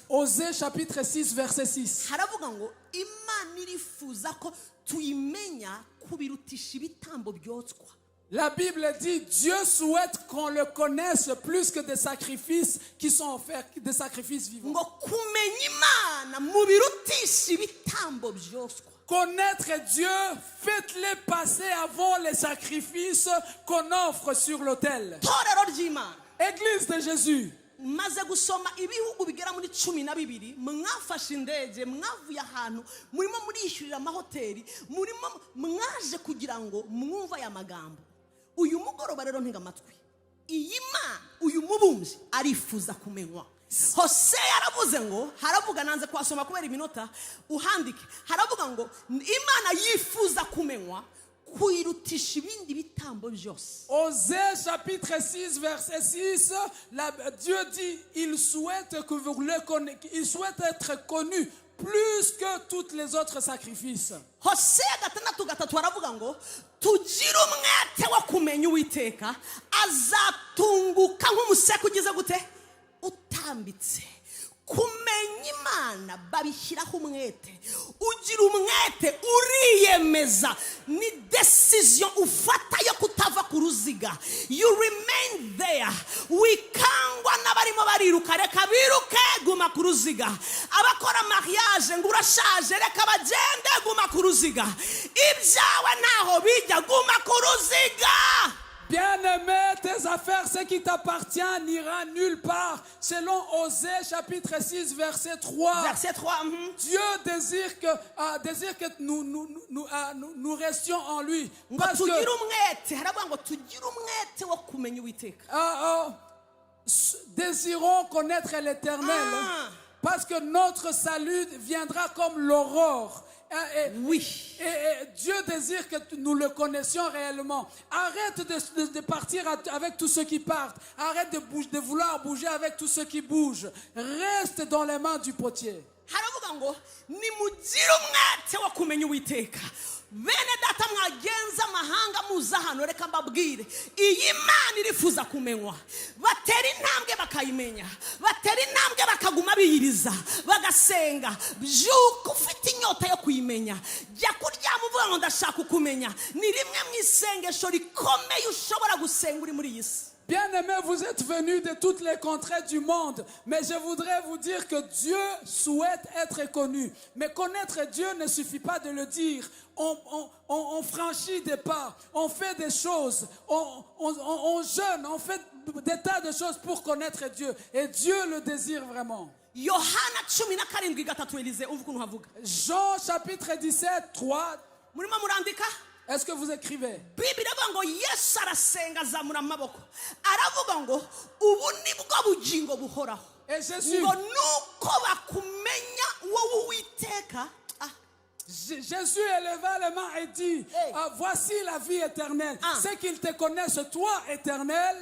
Osée chapitre 6 verset 6. La Bible dit, Dieu souhaite qu'on le connaisse plus que des sacrifices qui sont offerts, des sacrifices vivants. Connaître Dieu, faites-les passer avant les sacrifices qu'on offre sur l'autel. Église de Jésus. Maze gusoma ibihugu bigera muri 12 mwafashe indege mwavuye ahantu murimo murishurira amahoteli murimo mwaje kugira ngo mwumva ya magambo. Uyu mugoroba rero ntega amatwi iyi Mana uyu mubumbyi arifuza kumenywa Hose yaravuze ngo haravuga nanze kwasoma kubera iminota uhandike haravuga ngo Imana yifuza kumenywa kuirutisha ibindi bitambo byose. Osée chapitre 6 verset 6, Dieu dit il souhaite que vous le connaissiez, il souhaite être connu plus que tous les autres sacrifices. Hose gatandatu gatatu haravuga ngo tugira umwete wo kumenya Uwiteka azatunguka nk'umuseke ugize gute utambitse. Kumenya Imana babishyiraho umwete. Ugira umwete uriyemeza ni decision ufata yo kutava ku ruziga. You remain there. Wikangwa n'abarimo bariruka reka biruke guma ku ruziga. Abakora mariage ngo urashaje reka bagende guma ku ruziga. Ibyawe naho bijya guma ku ruziga. Bien-aimé, tes affaires, ce qui t'appartient, n'ira nulle part. Selon Osée, chapitre 6, verset 3. Verset 3. Dieu désire que nous restions en lui. Parce que désirons connaître l'Éternel. Parce que notre salut viendra comme l'aurore. Oui. Et Dieu désire que nous le connaissions réellement. Arrête de partir avec tous ceux qui partent. Arrête de vouloir bouger avec tous ceux qui bougent. Reste dans les mains du potier. Bene data mwagenza amahanga muza hano reka mbabwire iyi Imana irifuza kumenywa. Batera intambwe bakayimenya, batera intambwe bakaguma biyiriza bagasenga. Byuko ufite inyota yo kuyimenya jya kuryama uvuga ngo ndashaka kumenya. Ni rimwe mu isengesho rikomeye ushobora gusenga uri muri iyi si. Bien-aimés, vous êtes venus de toutes les contrées du monde, mais je voudrais vous dire que Dieu souhaite être connu. Mais connaître Dieu ne suffit pas de le dire. On franchit des pas, on fait des choses, on jeûne, on fait des tas de choses pour connaître Dieu. Et Dieu le désire vraiment. Yohana 17:3 Elize uvuga ukuntu havuga. Jean chapitre 17, 3. Murimo murandika? Est-ce que vous écrivez? Bible iravuga ngo Yesu arasenga azamura amaboko. Aravuga ngo ubu nibwo bugingo buhoraho. Et Jésus, ngo nuko bakumenya wowe Uwiteka. Jésus éleva les mains et dit, voici la vie éternelle. C'est qu'ils te connaissent, toi, éternel.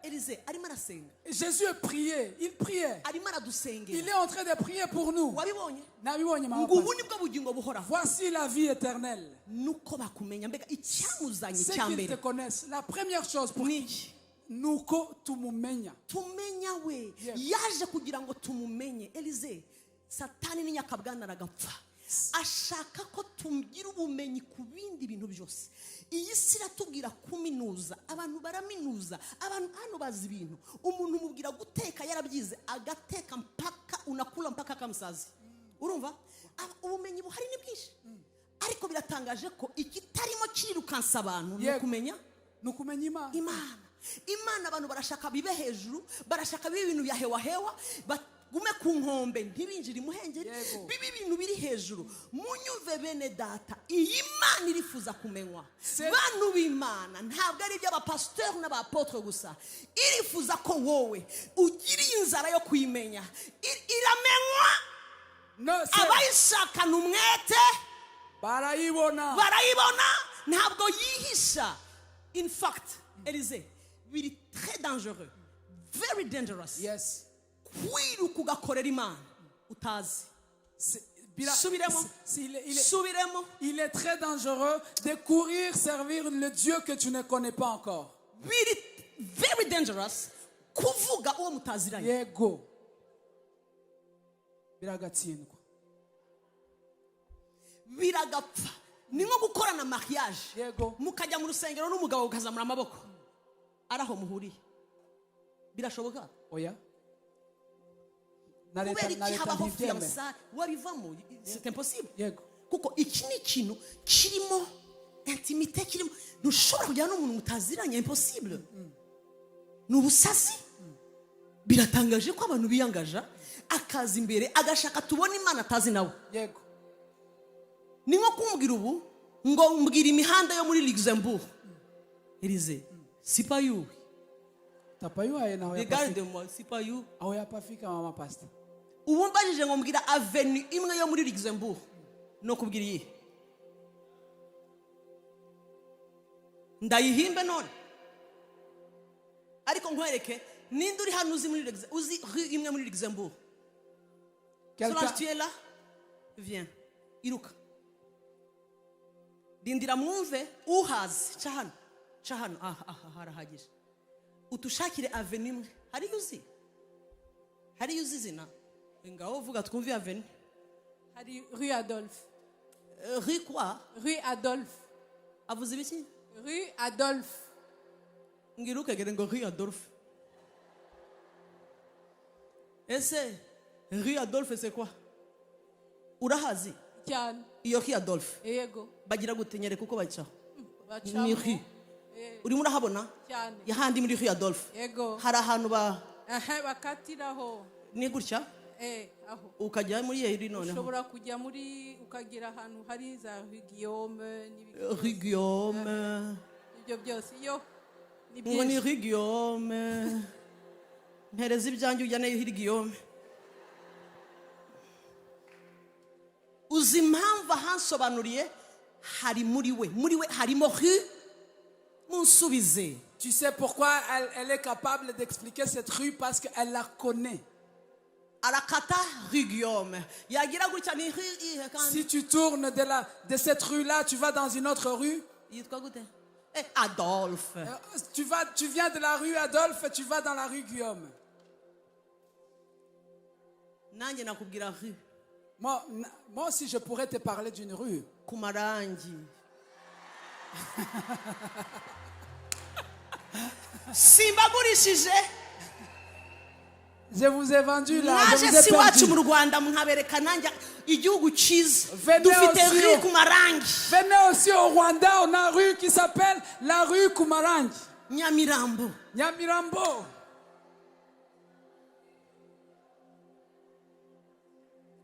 Elize arimo arasenga. Jésus priait, il priait. Arimo aradusengera. Il est en train de prier pour nous. Wabibonye? Nabibonye mama. Ngo ubu nibwo bugingo buhoraho. Voici la vie éternelle. Nuko bakumenya mbega icyamuzanye C'est qu'ils cyambere. te connaissent. La première chose pour nuko tumumenya. Tumenya we. Yaje kugira ngo tumumenye. Elize Satani ni nyakabwana aragapfa. Ashaka ko tugira ubumenyi ku bindi bintu byose. Iyi si iratubwira kuminuza. Abantu baraminuza. Abantu hano bazi ibintu. Umuntu umubwira guteka yarabyize agateka mpaka unakula mpaka kamsazi. Urumva? Ubumenyi buhari ni bwinshi. Ariko biratangaje ko ikitarimo kirirukansa abantu no kumenya Imana. Imana abantu barashaka bibe hejuru, barashaka bibe ibintu bya hewa gume ku nkombe ntibinjire imuhengeri bibi ibintu biri hejuru. Munyumve bene data, iyi Imana irifuza kumenywa. Bantu b'Imana ntabwo ari iby'abapasiteri n'abapotre gusa. Irifuza ko wowe ugira inzara yo kuyimenya. Iramenywa. Abayishaka n'umwete barayibona. Ntabwo yihisha. In fact, Elize, biri très dangereux. Very dangerous. Yes. Kwiruka ugakorera Imana utazi. Subiremo. Il est très dangereux de courir servir le Dieu que tu ne connais pas encore. Very dangerous. Kuvuga uwo mutaziranye. Yego. Biragatsindwa. Biragapfa. Ni nko gukorana mariage. Yego. Mukajya mu rusengero n'umugabo ukazamura amaboko. Araho muhuriye. Birashoboka? Oya. C'est impossible. Yego. Kuko iki ni kintu kirimo intimité kirimo ntushobora kujya n'umuntu mutaziranye. Impossible. Nubusazi. Biratangaje ko abantu biyangaja akaza imbere agashaka tubona Imana atazi nawe. Yego. Ni nko kumbwira ubu ngo mbwira imihanda yo muri Luxembourg. Elize, si pas you. T'as pas eu à Regarde-moi, c'est pas you. Fika mama pastor. Ubu mbajije ngo mbwira avenue imwe yo muri Luxembourg. No kubwira iyi. Ndayihimbe none. Ariko nkwereke ninde uri hano uzi muri Luxembourg, uzi rue imwe muri Luxembourg. Solange, tu es là? Viens. Iruka. Dindira mwumve uhazi cahano harahagije. Utushakire avenue imwe. Hari uzi zina. Ngaho vuga twumve avenue. Hari rue Adolphe. Rue quoi? Rue Adolphe. Avuze ibiki? Rue Adolphe. Ngiruke gere ngo rue Adolphe. Ese rue Adolphe c'est quoi? Urahazi? Cyane. Iyo rue Adolphe. Yego. Bagira gutenyere kuko baca. Bacamo. Ni rue. Uri murahabona? Cyane. Yahandi muri rue Adolphe. Yego. Hari ahantu bakatiraho. ni gutya. Aho. Ukajya muri yeri none. Ushobora kujya muri ukagira ahantu hari za Rue Guillaume Rue Guillaume. Ibyo byose iyo ni ngo ni Rue Guillaume. Mpereza ibyanjye ujya nayo Rue Guillaume. Uzi impamvu ahansobanuriye hari muri we harimo rue munsubize. Tu sais pourquoi elle est capable d'expliquer cette rue parce qu'elle la connaît. Arakata Rue Guillaume. Yagira gutya ni Si tu tournes de cette rue-là, tu vas dans une autre rue. Yitwa gute? Adolphe. Tu viens de la rue Adolphe, tu vas dans la rue Guillaume. Nanjye nakubwira rue. Moi aussi, je pourrais te parler d'une rue. Kumarangi. Simbagurishije. Je vous ai vendu là. Je vous Naje ai si wacu mu perdu. Rwanda mwabereka nanjye igihugu cyiza. Venez Dufite aussi rue au- Kumarangi. Venez aussi au Rwanda, on a une rue qui s'appelle la rue Kumarangi. Nyamirambo. Nyamirambo.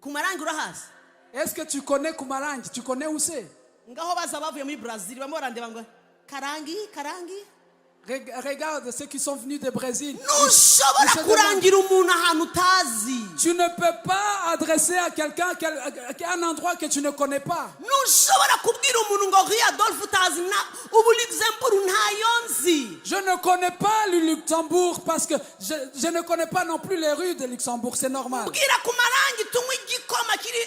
Kumarangi urahazi? Est-ce que tu connais Kumarangi? Tu connais où c'est? Ngaho baza bavuye muri Brazil bamwe barandeba ngo Karangi. Regarde ceux qui sont venus de Brésil. Ntushobora Ils se kurangira umuntu ahantu utazi. Tu ne peux pas adresser à quelqu'un un endroit que tu ne connais pas. Ntushobora kubwira umuntu ngo Rue Adolphe utazi na ubu Luxembourg ntayonzi. Je ne connais pas le Luxembourg parce que je ne connais pas non plus les rues de Luxembourg, c'est normal. Bwira Kumarangi tunywe igikoma kiri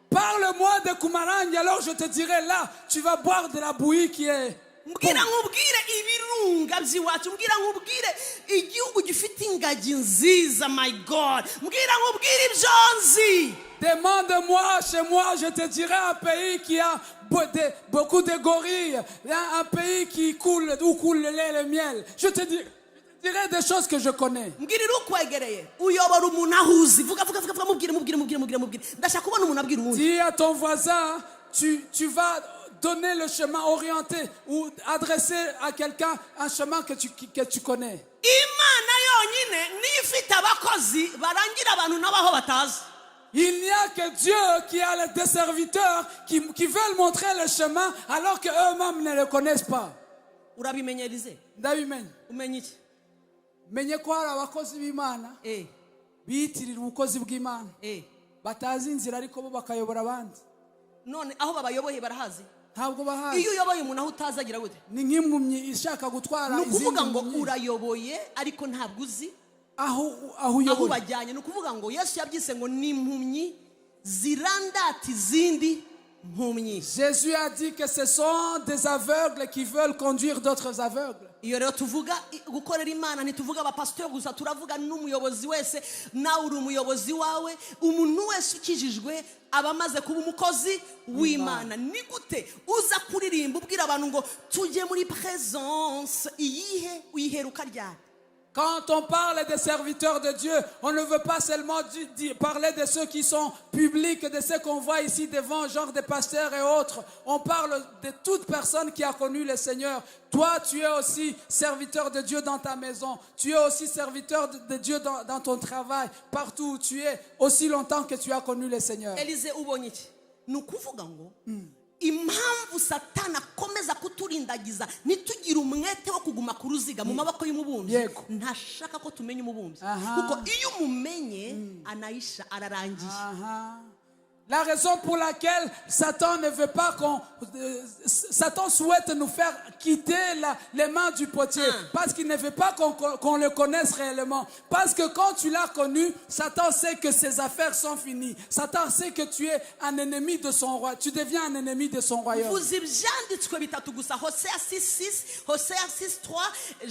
Parle-moi de Kumarangi, alors je te dirai là, tu vas boire de la bouillie qui est... mbwira nkubwire ibirunga by'iwacu, mbwira nkubwire igihugu gifite ingagi nziza, my God, mbwira nkubwire ibyonzi. Demande-moi, chez moi, je te dirai un pays qui a beaucoup de gorilles, un pays qui coule, où coule le lait et le miel. Je te dirai des choses que je connais. Mbwirira ukwegereye uyobora umuntu ahuzi. Vuga mubwire. Ndashaka kubona umuntu abwira uwundi. Dis à ton voisin, tu vas donner le chemin orienté ou adresser à quelqu'un un chemin que tu connais. Imana yonyine niyo ifite abakozi barangira abantu n'abaho batazi. Il n'y a que Dieu qui a des serviteurs qui veulent montrer le chemin alors qu'eux-mêmes ne le connaissent pas. Urabimenyerize? Ndabimenye. Umenye iki? Menye ko hari abakozi b'Imana biyitirira ubukozi bw'Imana batazi inzira ariko bo bakayobora abandi. None aho babayoboye barahazi? Ntabwo bahazi. Iyo uyoboye umuntu aho utazi agira gute? Ni nk'impumyi ishaka gutwara izindi nukuvuga ngo mpumyi. urayoboye ariko ntabwo uzi aho aho uyoboye. bajyanye. Nukuvuga ngo Yesu yabyise ngo ni impumyi zirandata izindi mpumyi. Jésus a dit que ce sont des aveugles qui veulent conduire d'autres aveugles. Iyo rero tuvuga gukorera Imana ntituvuga abapasiteri gusa, turavuga n'umuyobozi wese. Nawe uri umuyobozi wawe. Umuntu wese ukijijwe aba amaze kuba umukozi w'Imana. Ni gute uza kuririmba ubwira abantu ngo tujye muri présence iyihe uyiheruka ryari? Quand on parle des serviteurs de Dieu, on ne veut pas seulement parler de ceux qui sont publics, de ceux qu'on voit ici devant, genre des pasteurs et autres. On parle de toute personne qui a connu le Seigneur. Toi, tu es aussi serviteur de Dieu dans ta maison. Tu es aussi serviteur de Dieu dans ton travail. Partout où tu es, aussi longtemps que tu as connu le Seigneur. Elize ubonye iki? Nukuvuga ngo impamvu satana akomeza kuturindagiza ntitugire umwete wo kuguma ku ruziga mu maboko y'umubumbyi, Yego. ntashaka ko tumenya umubumbyi, Aha. kuko iyo umumenye anayisha ararangiye. La raison pour laquelle Satan ne veut pas Satan souhaite nous faire quitter les mains du potier. Parce qu'il ne veut pas qu'on le connaisse réellement. Parce que quand tu l'as connu, Satan sait que ses affaires sont finies. Satan sait que tu es un ennemi de son roi. Tu deviens un ennemi de son royaume. Vuza ibyanditswe bitatu gusa, Hosea 6:6, Hosea 6:3,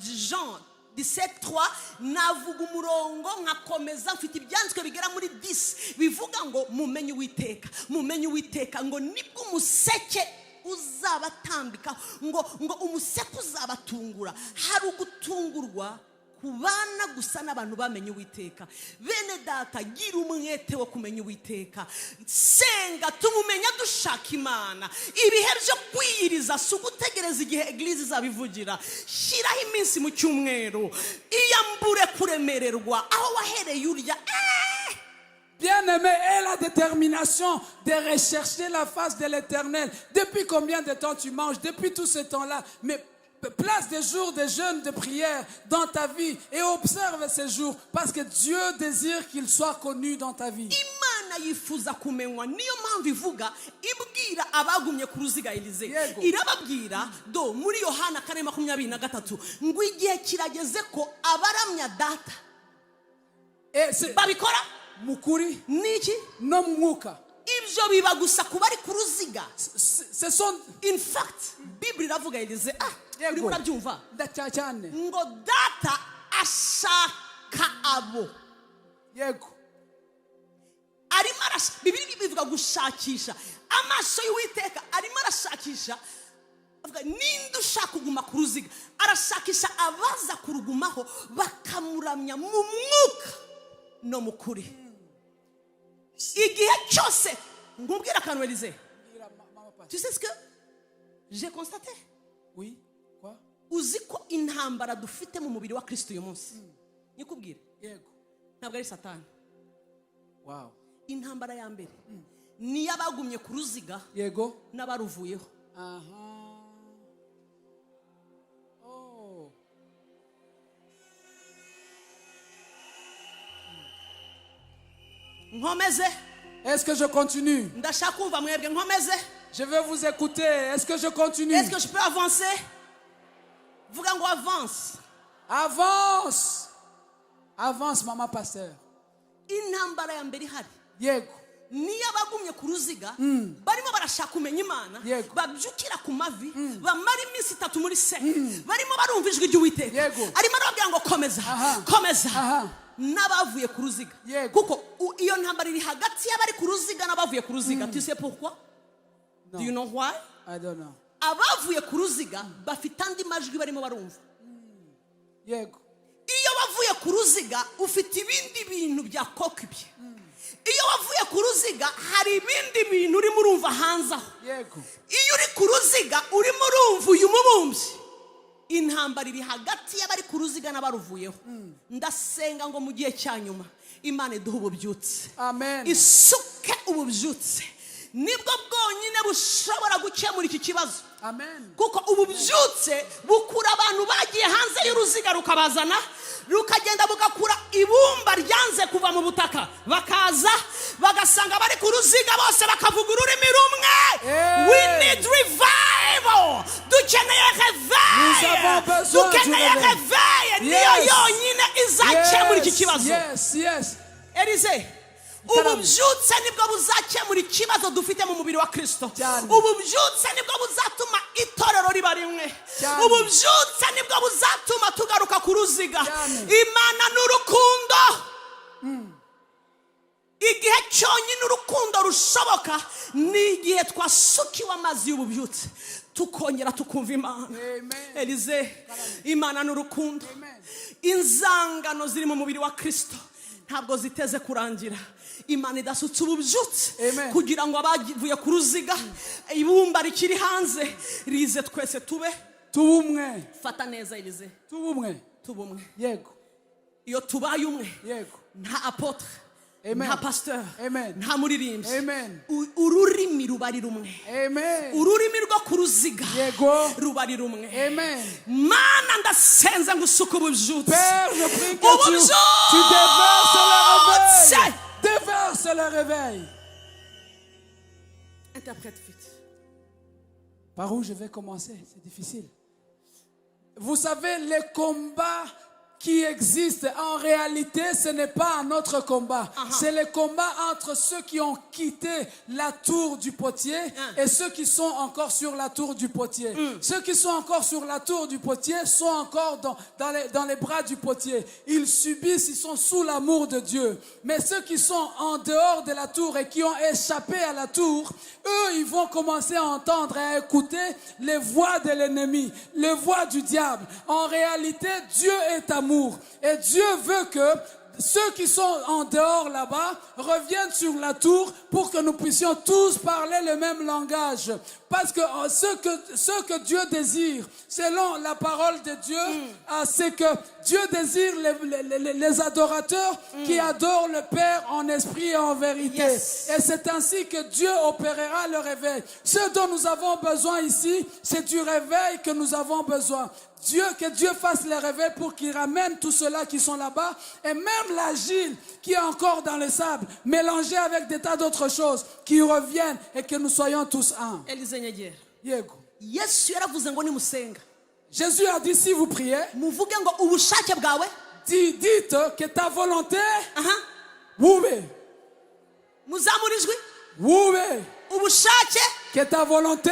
Jean 17:3, navuga umurongo nkakomeza mfite ibyanditswe bigera muri 10 bivuga ngo mumenye Uwiteka, mumenye Uwiteka, ngo nibwo umuseke uzabatambika, ngo umuseke uzabatungura. Hari ugutungurwa kubana gusa n'abantu bamenye Uwiteka. Bene data, gira umwete wo kumenya Uwiteka, senga tumumenya dushaka Imana. Ibihe byo kwiyiriza si ugutegereza igihe eglise izabivugira. Shyiraho iminsi mu cyumweru, iyambure kuremererwa aho wahereye urya. Bien-aimé, aie la détermination de rechercher la face de l'Éternel. Depuis combien de temps tu manges? Depuis tout ce temps-là. Mais place des jours de jeûne, de prière dans ta vie et observe ces jours parce que Dieu désire qu'il soit connu dans ta vie. Imana yifuza kumenywa, niyo mpamvu ivuga ibwira abagumye ku ruziga Elize. Yego. Irababwira do muri Yohana 4:23 ngo igihe kirageze ko abaramya data Et c'est babikora mukuri niki no mwuka. ibyo biba gusa kuba ari ku ruziga. Ce sont In fact Bible iravuga Elize Yego. uri murabyumva cyane. ngo data ashaka abo. Yego. Arimo Bibiliya bivuga gushakisha, amaso y'Uwiteka arimo arashakisha. Avuga ninde ushaka kuguma ku ruziga, arashakisha abaza kurugumaho bakamuramya mu mwuka no mu kuri. Igihe cyose ngubwira akantu Elize, tu sais ce que j'ai constaté? Oui. Quoi? Uzi ko intambara dufite mu mubiri wa Kristo uyu munsi, nikubwira Yego. ntabwo ari satani. Wow. Intambara ya mbere ni yabagumye ku ruziga Yego. n'abaruvuyeho. Oh. Nkomeze, Est-ce que je continue? ndashaka kumva mwebwe. Nkomeze, Je vais vous écouter. Est-ce que je continue? est-ce que je peux avancer? Vuga ngo avance. Avance. Avance, maman pasteur. Intambara ya mbere ihari Yego. niyo abagumye ku ruziga barimo barashaka kumenya Imana, Yego. babyukira ku mavi, bamara iminsi 3 muri se, barimo barumva ijwi ry'Uwiteka. Yego. Arimo arababwira ngo komeza, Aha. komeza. Aha. N'abavuye ku ruziga, Yego. kuko iyo ntambara iri hagati y'abari ku ruziga n'abavuye ku ruziga. Tu sais pourquoi? Do you know why? I don't know. Abavuye ku ruziga bafite andi majwi barimo barumva. Yego. Iyo wavuye ku ruziga ufite ibindi bintu bya kokibye. Iyo wavuye ku ruziga hari ibindi bintu urimo urumva hanze aho. Yego. Iyo uri ku ruziga urimo urumva uyu mubumbyi. Intambara iri hagati y'abari ku ruziga n'abaruvuyeho. Ndasenga ngo mu gihe cya nyuma Imana iduhe ububyutse. Amen. Isuke ububyutse, nibwo bwonyine bushobora gukemura iki kibazo. Amen. Kuko ububyutse bukura abantu bagiye hanze y'uruziga rukabazana, rukagenda bugakura ibumba ryanze kuva mu butaka, bakaza bagasanga bari ku ruziga bose bakavuga ururimi rumwe. We need revival. Dukeneye Nous avons reveil, besoin du dukeneye réveil. reveil. Niyo yonyine izakemura iki kibazo. Yes. Elize, ububyutse nibwo buzakemura ikibazo dufite mu mubiri wa Kristo. Cyane. Ububyutse nibwo buzatuma itorero riba rimwe. Cyane. Ububyutse nibwo buzatuma tugaruka ku ruziga. Cyane. Imana n'urukundo. Igihe cyonyine urukundo rushoboka ni igihe twasukiwe amazi y'ububyutse tukongera tukumva Imana. Amen. Elize, Imana n'urukundo. Amen. Inzangano ziri mu mubiri wa Kristo ntabwo ziteze kurangira Imana idasutse ububyutse. Amen. Kugira ngo abavuye ku ruziga ibumba rikiri hanze rize twese tube Tubumwe. fata neza Elize, Tubumwe. tubumwe. Yego. Iyo tubaye umwe Yego. nta apotre, Amen. nta pasteur Amen. nta muririmbyi Amen. ururimi ruba ari rumwe Amen. ururimi rwo ku ruziga Yego. ruba ari rumwe Amen. mana ndasenze ngo usuke ububyutse Père, je prie que tu déverses le réveil. Déverse le réveil. Interprète vite. Par où je vais commencer? C'est difficile. Vous savez, les combats qui existent, en réalité, ce n'est pas un autre combat. C'est le combat entre ceux qui ont quitté la tour du potier et ceux qui sont encore sur la tour du potier. Ceux qui sont encore sur la tour du potier sont encore dans les bras du potier. Ils subissent, ils sont sous l'amour de Dieu. Mais ceux qui sont en dehors de la tour et qui ont échappé à la tour, eux, ils vont commencer à entendre et à écouter les voix de l'ennemi, les voix du diable. En réalité, Dieu est amour. Et Dieu veut que ceux qui sont en dehors là-bas reviennent sur la tour pour que nous puissions tous parler le même langage. Parce que ce que Dieu désire, selon la parole de Dieu, c'est que Dieu désire les adorateurs qui adorent le Père en esprit et en vérité. Yes. Et c'est ainsi que Dieu opérera le réveil. Ce dont nous avons besoin ici, c'est du réveil que nous avons besoin. Que Dieu fasse le réveil pour qu'il ramène tous ceux-là qui sont là-bas et même l'agile qui est encore dans le sable, mélangé avec des tas d'autres choses, qui reviennent et que nous soyons tous un. Elize Nyegera. Yego. Yesu yaravuze ngo nimusenga Jésus a dit, si vous priez, muvuge ngo ubushake bwawe dites que ta volonté, aha wube, muzamura ijwi wube, ubushake que ta volonté,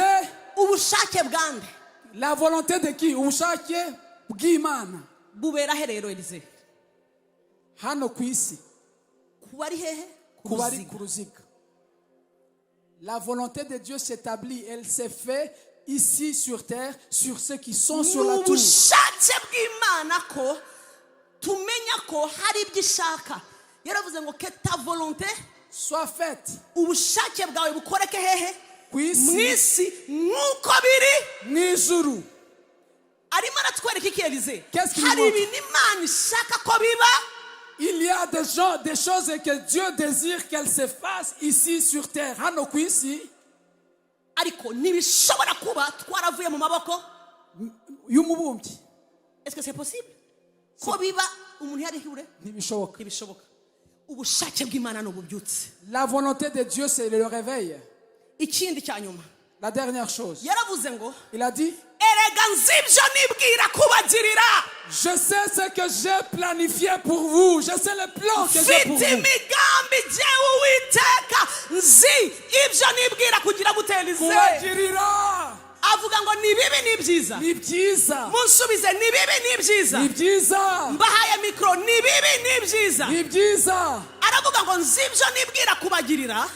ubushake bwande la volonté de qui? Ubushake bw'Imana. bubera he rero Elize Hano ku isi, kuba ari hehe ku bari Kuruziga. ku ruziga. La volonté de Dieu s'établit, elle s'est faite ici sur terre, sur ceux qui sont sur la tour. ubushake bw'Imana ko tumenya ko hari ibyo ishaka yaravuze ngo que ta volonté Soit faite ubushake bwawe bukoreke hehe ku mu isi isi nk'uko biri n'ijuru. arimo aratwereka iki Elize Qu'est-ce qu'il hari montre? ibintu Imana ishaka ko biba Il y a des choses que Dieu désire qu'elles se fassent ici sur terre. Hano ku isi ariko ntibishobora kuba twaravuye mu maboko y'umubumbyi. est-ce que c'est possible ko biba umuntu yari hure Ntibishoboka. ntibishoboka ubushake bw'Imana ni ububyutse La volonté de Dieu, c'est le réveil. ikindi cya nyuma La dernière chose, yaravuze ngo il a dit, erega nzi ibyo nibwira kubagirira je sais ce que j'ai planifié pour vous. Je sais le plan que j'ai pour mfite vous. imigambi jyewe Uwiteka nzi ibyo nibwira kugira ngo Elize Kubagirira avuga ngo ni bibi ni byiza ni byiza, munsubize ni bibi ni byiza ni byiza, mbahaye mikoro ni bibi ni byiza ni byiza. aravuga ngo nzi ibyo nibwira kubagirira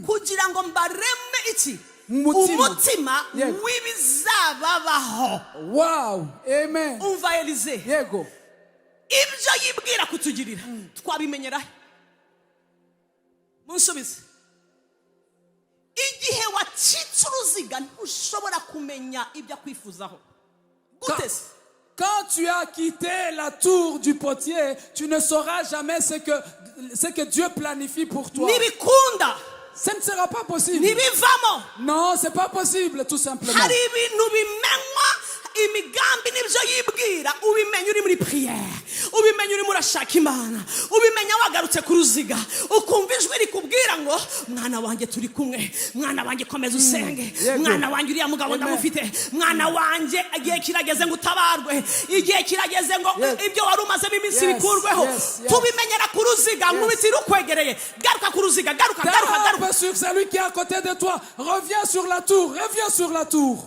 kugira ngo mbareme iki umutima Yego. w'ibizababaho Wow, amen. umva Elize Yego. ibyo yibwira kutugirira twabimenyera munsubize igihe wacitse uruziga ntushobora kumenya ibyo akwifuzaho gute se Quand tu as quitté la tour du potier, tu ne sauras jamais ce que Dieu planifie pour toi. ntibikunda Ce ne sera pas possible. ntibivamo Non, c'est pas possible, tout simplement. hari ibintu bimenywa imigambi n'ibyo yibwira ubimenya uri muri prière ubimenya uri murashaka Imana ubimenya wagarutse ku ruziga ukumva ijwi rikubwira ngo mwana wanjye turi kumwe mwana wanjye komeza usenge mwana wanjye uriya mugabo ndamufite mwana wanjye igihe kirageze ngo utabarwe igihe kirageze ngo ibyo wari umazemo iminsi bikurweho tubimenyera ku ruziga nkubitira ukwegereye garuka ku ruziga garuka Tape sur celui qui est à côté de toi. Reviens sur la tour. Reviens sur la tour.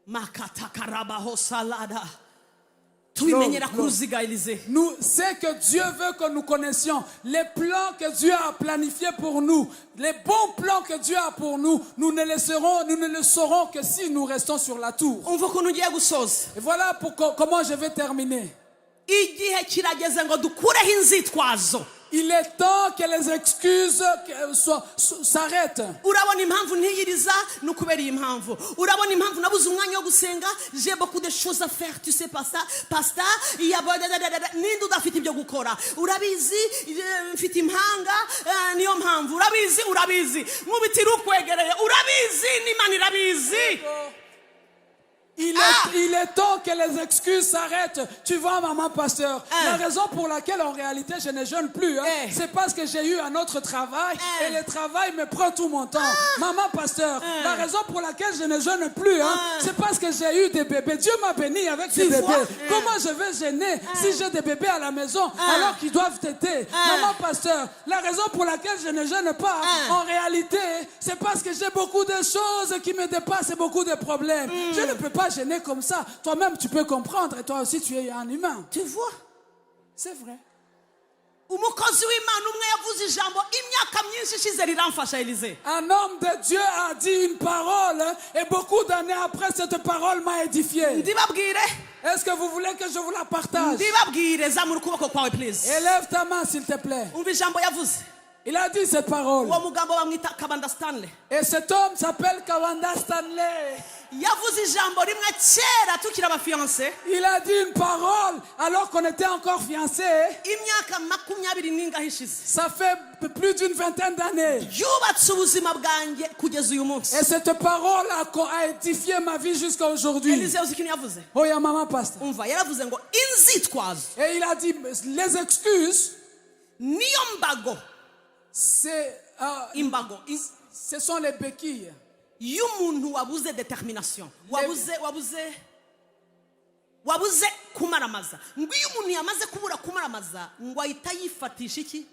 makatakaraba salada tubimenyera ku ruziga Elize Nous, c'est que Dieu veut que nous connaissions les plans que Dieu a planifiés pour nous, les bons plans que Dieu a pour nous. Nous ne le saurons que si nous restons sur la tour. umva ukuntu ugiye gusoza Et voilà comment je vais terminer. igihe kirageze ngo dukureho inzitwazo Il est temps que les excuses s'arrêtent. urabona impamvu ntiyiriza ni ukubera iyi mpamvu. Urabona impamvu nabuze umwanya wo gusenga. J'ai beaucoup de choses à faire, tu sais pas ça, pasta. Ninde udafite ibyo gukora? Urabizi, mfite impanga, niyo mpamvu. Urabizi. Nkubitira ukwegereye. Urabizi, n'Imana irabizi. Il est temps que les excuses s'arrêtent. Tu vois, maman pasteur, la raison pour laquelle en réalité je ne jeûne plus, c'est parce que j'ai eu un autre travail et le travail me prend tout mon temps. Maman pasteur, la raison pour laquelle je ne jeûne plus, c'est parce que j'ai eu des bébés. Dieu m'a béni avec des bébés. Comment je vais jeûner si j'ai des bébés à la maison alors qu'ils doivent téter? Maman pasteur, la raison pour laquelle je ne jeûne pas, en réalité, c'est parce que j'ai beaucoup de choses qui me dépassent et beaucoup de problèmes. Je ne peux pas gêner comme ça. Toi-même tu peux comprendre et toi aussi tu es un humain. Tu vois? C'est vrai. Umukozi w'Imana umwe yavuze ijambo imyaka myinshi ishize riramfasha Elise. Un homme de Dieu a dit une parole et beaucoup d'années après cette parole m'a édifié. Ndibabwire. Est-ce que vous voulez que je vous la partage? Ndibabwire zamura ukuboko kwawe please. Élève ta main s'il te plaît. Umva ijambo yavuze. Il a dit cette parole. Uwo mugabo bamwita Kabanda Stanley. Et cet homme s'appelle Kawanda Stanley. Yavuze ijambo rimwe kera tukiri abafiancé. Il a dit une parole alors qu'on était encore fiancés. Imyaka 20 n'ingahe ishize. Ça fait plus d'une vingtaine d'années. Yubatse ubuzima bwanjye kugeza uyu munsi. Et cette parole a édifié ma vie jusqu'à aujourd'hui. Elise uzi ikintu yavuze? Oh ya maman pasteur. Umva yaravuze ngo inzitwazo. Et il a dit les excuses. Niyo mbago. C'est imbago. Ce sont les béquilles. Y'umuntu wabuze determination. Wabuze kumaramaza. Ngo iyo umuntu yamaze kubura kumaramaza ngo ahita yifatisha iki?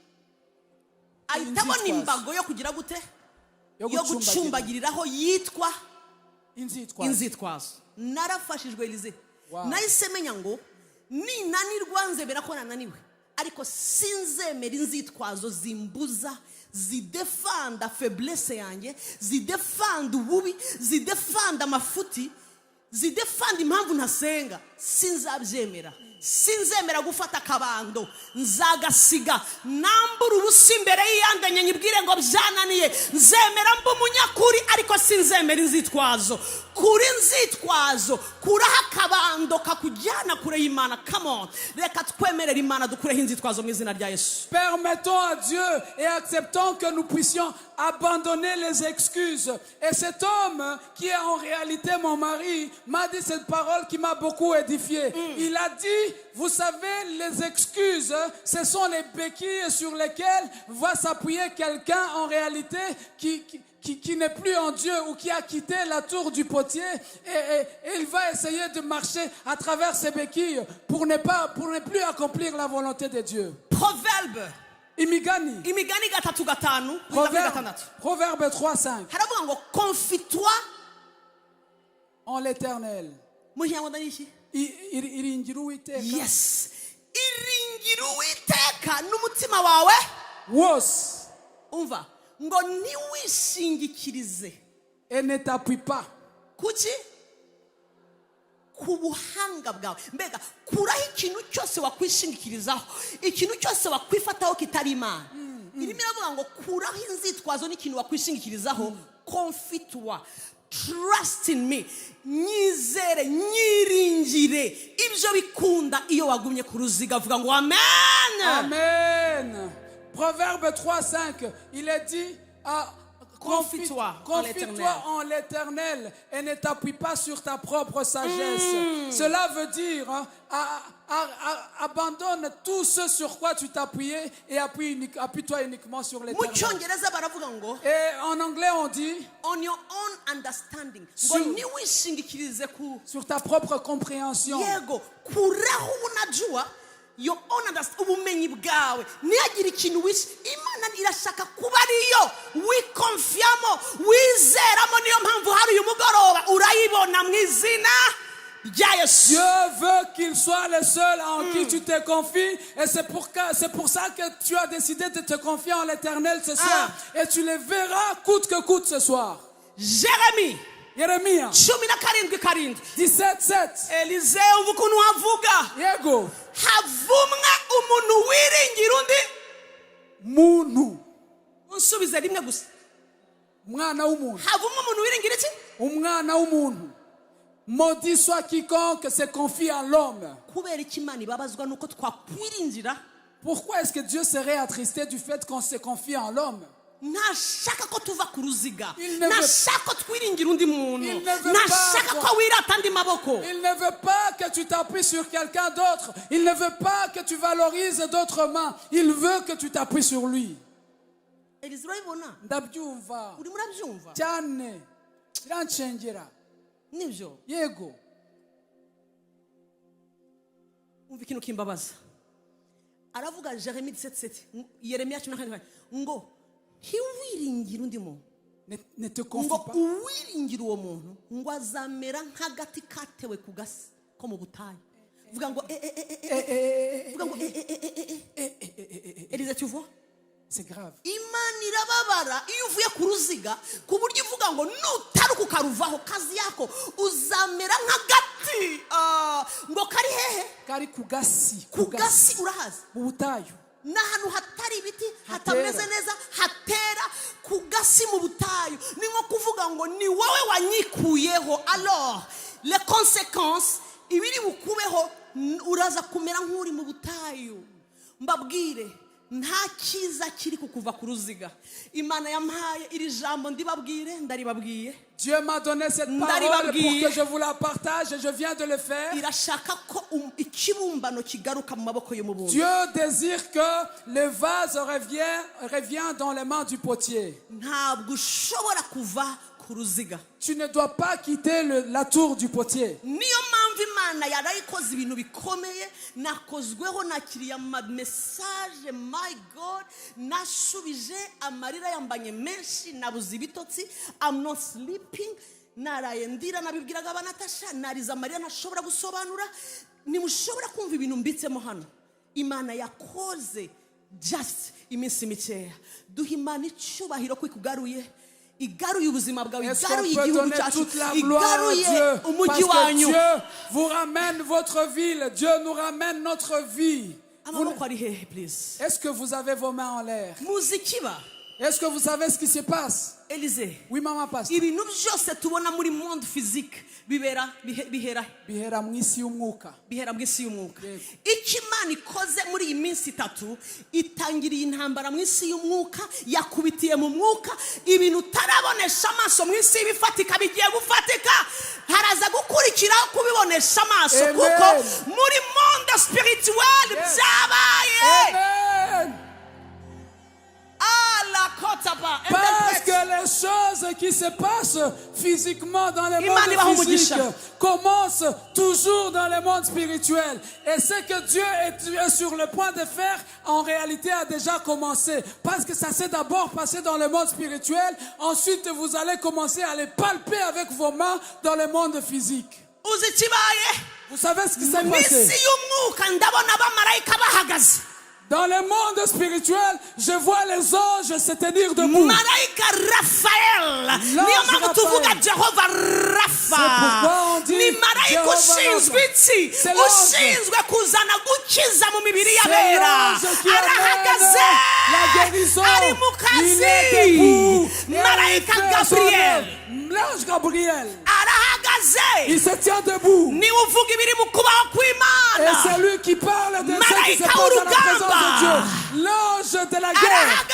Ahita abona imbago yo kugira gute? Yo gucumbagiriraho yitwa inzitwazo. Narafashijwe Elise. Nahise menya ngo ninanirwa nzebera ko nananiwe. Ariko sinzemera inzitwazo zimbuza zidefanda faiblesse yanjye, zidefanda ububi, zidefanda amafuti, zidefanda impamvu ntasenga. Sinzabyemera. Sinzemera gufata akabando nzagasiga nambura ubusa imbere y'iyandanye nyibwire ngo byananiye. Nzemera mba umunyakuri ariko sinzemera inzitwazo. Kuri inzitwazo kuraho akabando kakujyana kure y'Imana. Come on, reka twemerere Imana dukureho inzitwazo mu izina rya Yesu. Permettons à Dieu et acceptons que nous puissions abandonner les excuses. Et cet homme qui est en réalité mon mari m'a dit cette parole qui m'a beaucoup édifié. Il a dit, vous savez, les excuses, ce sont les béquilles sur lesquelles va s'appuyer quelqu'un en réalité qui n'est plus en Dieu ou qui a quitté la tour du potier et il va essayer de marcher à travers ces béquilles pour ne plus accomplir la volonté de Dieu. Proverbe. Imigani 3:5. Proverbe 3:5. Haravuga ngo confie-toi en l'Éternel. Iringira Uwiteka. Yes. Iringira Uwiteka n'umutima wawe wose. Umva ngo niwishingikirize. Et ne t'appuie pas. Kuki? Ku buhanga bwawe. Mbega kuraho ikintu cyose wakwishingikirizaho, ikintu cyose wakwifataho kitari Imana. Irimo iravuga ngo kuraho inzitwazo n'ikintu wakwishingikirizaho. Confie-toi. Trust in me. Nyizere, nyiringire. Ibyo bikunda iyo wagumye ku ruziga vuga ngo amen. Amen. Proverbe 3:5, il est dit confie-toi en l'Éternel et ne t'appuie pas sur ta propre sagesse. Cela veut dire abandonne tout ce sur quoi tu t'appuyais et appuie-toi uniquement sur l'Éternel. Et en anglais on dit on your own understanding. Sur ta propre compréhension. Yego kuraho unajua your own ubumenyi bwawe niyagira ikintu wisi Imana irashaka kuba ariyo wikonfiamo wizeramo. Niyo mpamvu hari uyu mugoroba urayibona mu izina rya Yesu. Dieu veut qu'il soit le seul en qui tu te confies et c'est pour ça que tu as décidé de te confier en l'Éternel ce soir et tu le verras coûte que coûte ce soir. Yeremia 17:7. Elise umva ukuntu havuga. Yego. Havumwa umuntu wiringira undi muntu unsubize rimwe gusa umwana w'umuntu havumwe umuntu wiringira iki umwana w'umuntu maudit soit quiconque se confie en l'homme. kubera iki Imana ibabazwa nuko twakwiringira Pourquoi est-ce que Dieu serait attristé du fait qu'on se confie en l'homme? ntashaka ko tuva ku ruziga Il ne veut- ntashaka ko twiringira undi muntu Il ne veut ntashaka pas- ko wirata andi maboko Il ne veut pas que tu t'appuies sur quelqu'un d'autre. Il ne veut pas que tu valorises d'autres mains. Il veut que tu t'appuies sur lui. Eliza urabibona Ndabyumva uri murabyumva cyane biranshengera nibyo yego. umva ikintu kimbabaza aravuga Jeremiya 17:7 Yeremiya 14 ngo ntiwiringire undi muntu Ne te confie ngo pas. uwiringira uwo muntu ngo azamera nk'agati katewe ku gasi ko mu butayu vuga ngo vuga ngo Eliza tu vois C'est grave. Imana irababara iyo uvuye ku ruziga ku buryo ivuga ngo nutaruka ukaruvaho kazi yako uzamera nk'agati ngo kari hehe Kari kugasi. ku gasi urahazi Mu butayu. n'ahantu hatari ibiti Hatera. hatameze neza hatera ku gasi mu butayu ni nko kuvuga ngo ni wowe wanyikuyeho alors les conséquences ibiri bukubeho uraza kumera nk'uri mu butayu mbabwire nta cyiza kiri kukuva ku ruziga Imana yampaye iri jambo ndibabwire ndaribabwiye Dieu m'a donné cette parole pour que je vous la partage et je viens de le faire. irashaka ko ikibumbano kigaruka mu maboko y'umubumbi Dieu désire que le vase revient dans les mains du potier. ntabwo ushobora kuva ku ruziga Tu ne dois pas quitter la tour du potier. niyo mpamvu Imana yarayikoze ibintu bikomeye nakozweho nakiriye amamesaje my God nashubije amarira yambanye menshi nabuze ibitotsi I'm not sleeping naraye ndira nabibwiraga abanatasha nariza amarira ntashobora gusobanura nimushobora kumva ibintu mbitsemo hano Imana yakoze just iminsi mikeya duha Imana icyubahiro ko ikugaruye igaruye ubuzima bwawe Est-ce qu'on igaruye peut igihugu donner cyacu toute la gloire à igaruye Dieu? Parce umujyi que wanyu Dieu vous ramène votre ville. Dieu nous ramène notre vie. amaboko ari hehe please Est-ce que vous avez vos mains en l'air? muzi kiba Est-ce que vous savez ce qui se passe? Elize Oui, maman pasteur. ibintu byose tubona muri monde physique bihera Bihera mu isi y'umwuka. bihera mu isi y'umwuka Yego. icyo Imana ikoze muri iyi minsi itatu itangiriye intambara mu isi y'umwuka yakubitiye mu mwuka ibintu utarabonesha amaso mu isi y'ibifatika bigiye gufatika haraza gukurikiraho kubibonesha amaso Amen. kuko muri monde spirituel Yes. byabaye Amen. la kotaba Parce que les choses qui se passent physiquement dans le Imana monde physique ibaha commencent toujours dans le monde spirituel. Et ce que Dieu est sur le point de faire, en réalité a déjà commencé. Parce que ça s'est d'abord passé dans le monde spirituel. Ensuite, vous allez commencer à les palper avec vos mains dans le monde physique. uzi ikibaye Vous savez ce qui s'est mu passé? isi y'umwuka ndabona abamarayika bahagaze Dans le monde spirituel, je vois les anges se tenir debout. marayika Rafael niyo mpamvu tuvuga Raphaël. Jehova C'est pourquoi on Rafa dit ni marayika Jehova ushinzwe Rapha. iki C'est l'ange. ushinzwe kuzana gukiza mu mibiri C'est y'abera l'ange qui arahagaze amène la guérison. ari mu Il est debout. kazi Et marayika il fait son Gabriel œuvre. L'ange Gabriel, arahagaze il se tient debout. niwe uvuga ibiri mu kubaho Et kw'Imana c'est lui qui parle de ce qui se Malaika passe dans la présence urugamba. de Dieu. L'ange de la guerre,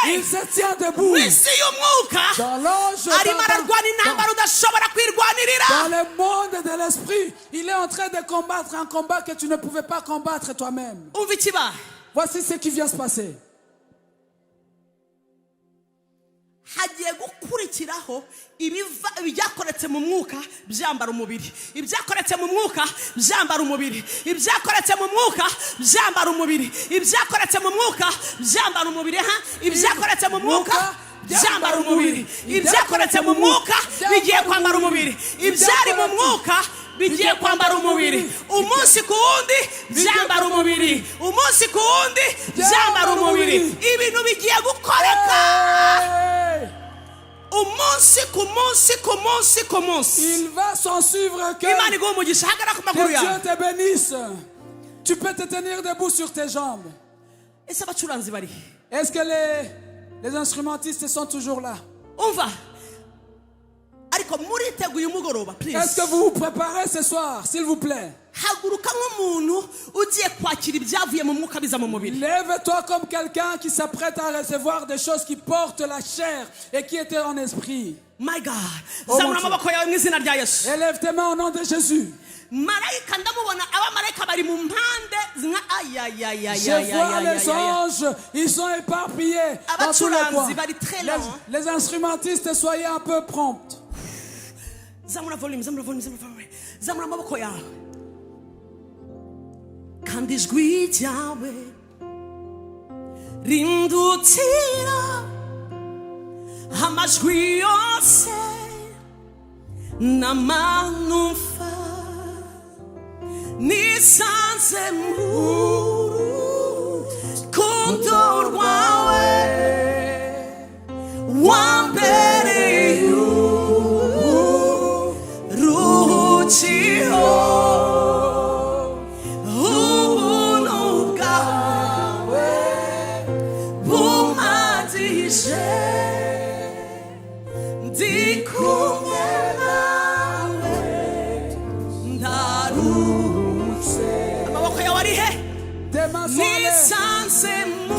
il arahagaze se tient debout. mu isi y'umwuka Dans l'ange, arimo ararwana intambara udashobora kwirwanirira dans le monde de l'esprit, il est en train de combattre un combat que tu ne pouvais pas combattre toi-même. umva ikiba Voici ce qui vient se passer. hagiye gukurikiraho ibyakoretse mu mwuka byambara umubiri ibyakoretse mu mwuka byambara umubiri ibyakoretse mu mwuka byambara umubiri ibyakoretse mu mwuka byambara umubiri ibyakoretse mu mwuka byambara umubiri ibyakoretse mu mwuka bigiye kwambara umubiri ibyari mu mwuka bigiye kwambara umubiri umunsi ku wundi byambara umubiri umunsi ku wundi byambara umubiri ibintu bigiye gukoreka umunsi ku munsi ku munsi ku munsi Il va s'en suivre que Imana iguha umugisha hagarara ku maguru Dieu yawe te bénisse. Tu peux te tenir debout sur tes jambes. ese abacuranzi bari Est-ce que les instrumentistes sont toujours là? umva ariko muriteguye umugoroba please. Est-ce que vous vous préparez ce soir, s'il vous plaît? haguruka nk'umuntu ugiye kwakira ibyavuye mu mwuka biza mu mubiri. Lève-toi comme quelqu'un qui s'apprête à recevoir des choses qui portent la chair et qui étaient en esprit. My God, Oh, zamura mon amaboko yawe mu izina rya Yesu. Élève tes mains au nom de Jésus. Marayika ndamubona, abamarayika bari mu mpande zimwe. Je vois les anges, ils sont éparpillés dans tous les coins. Abacuranzi bari très lents. Les instrumentistes, soyez un peu prompts. Zamura volume, zamura volume, zamura volume. Zamura amaboko yawe. Kandi ijwi ryawe rindutira amajwi yose n'amanumfa nisanze mu rukundo rwawe wambereye uruhukiro ubuntu bwawe bumpagije ndi kumwe nawe ndarutse. Amaboko yawe ari he? Tes mains sont en l'air. Nisanze mu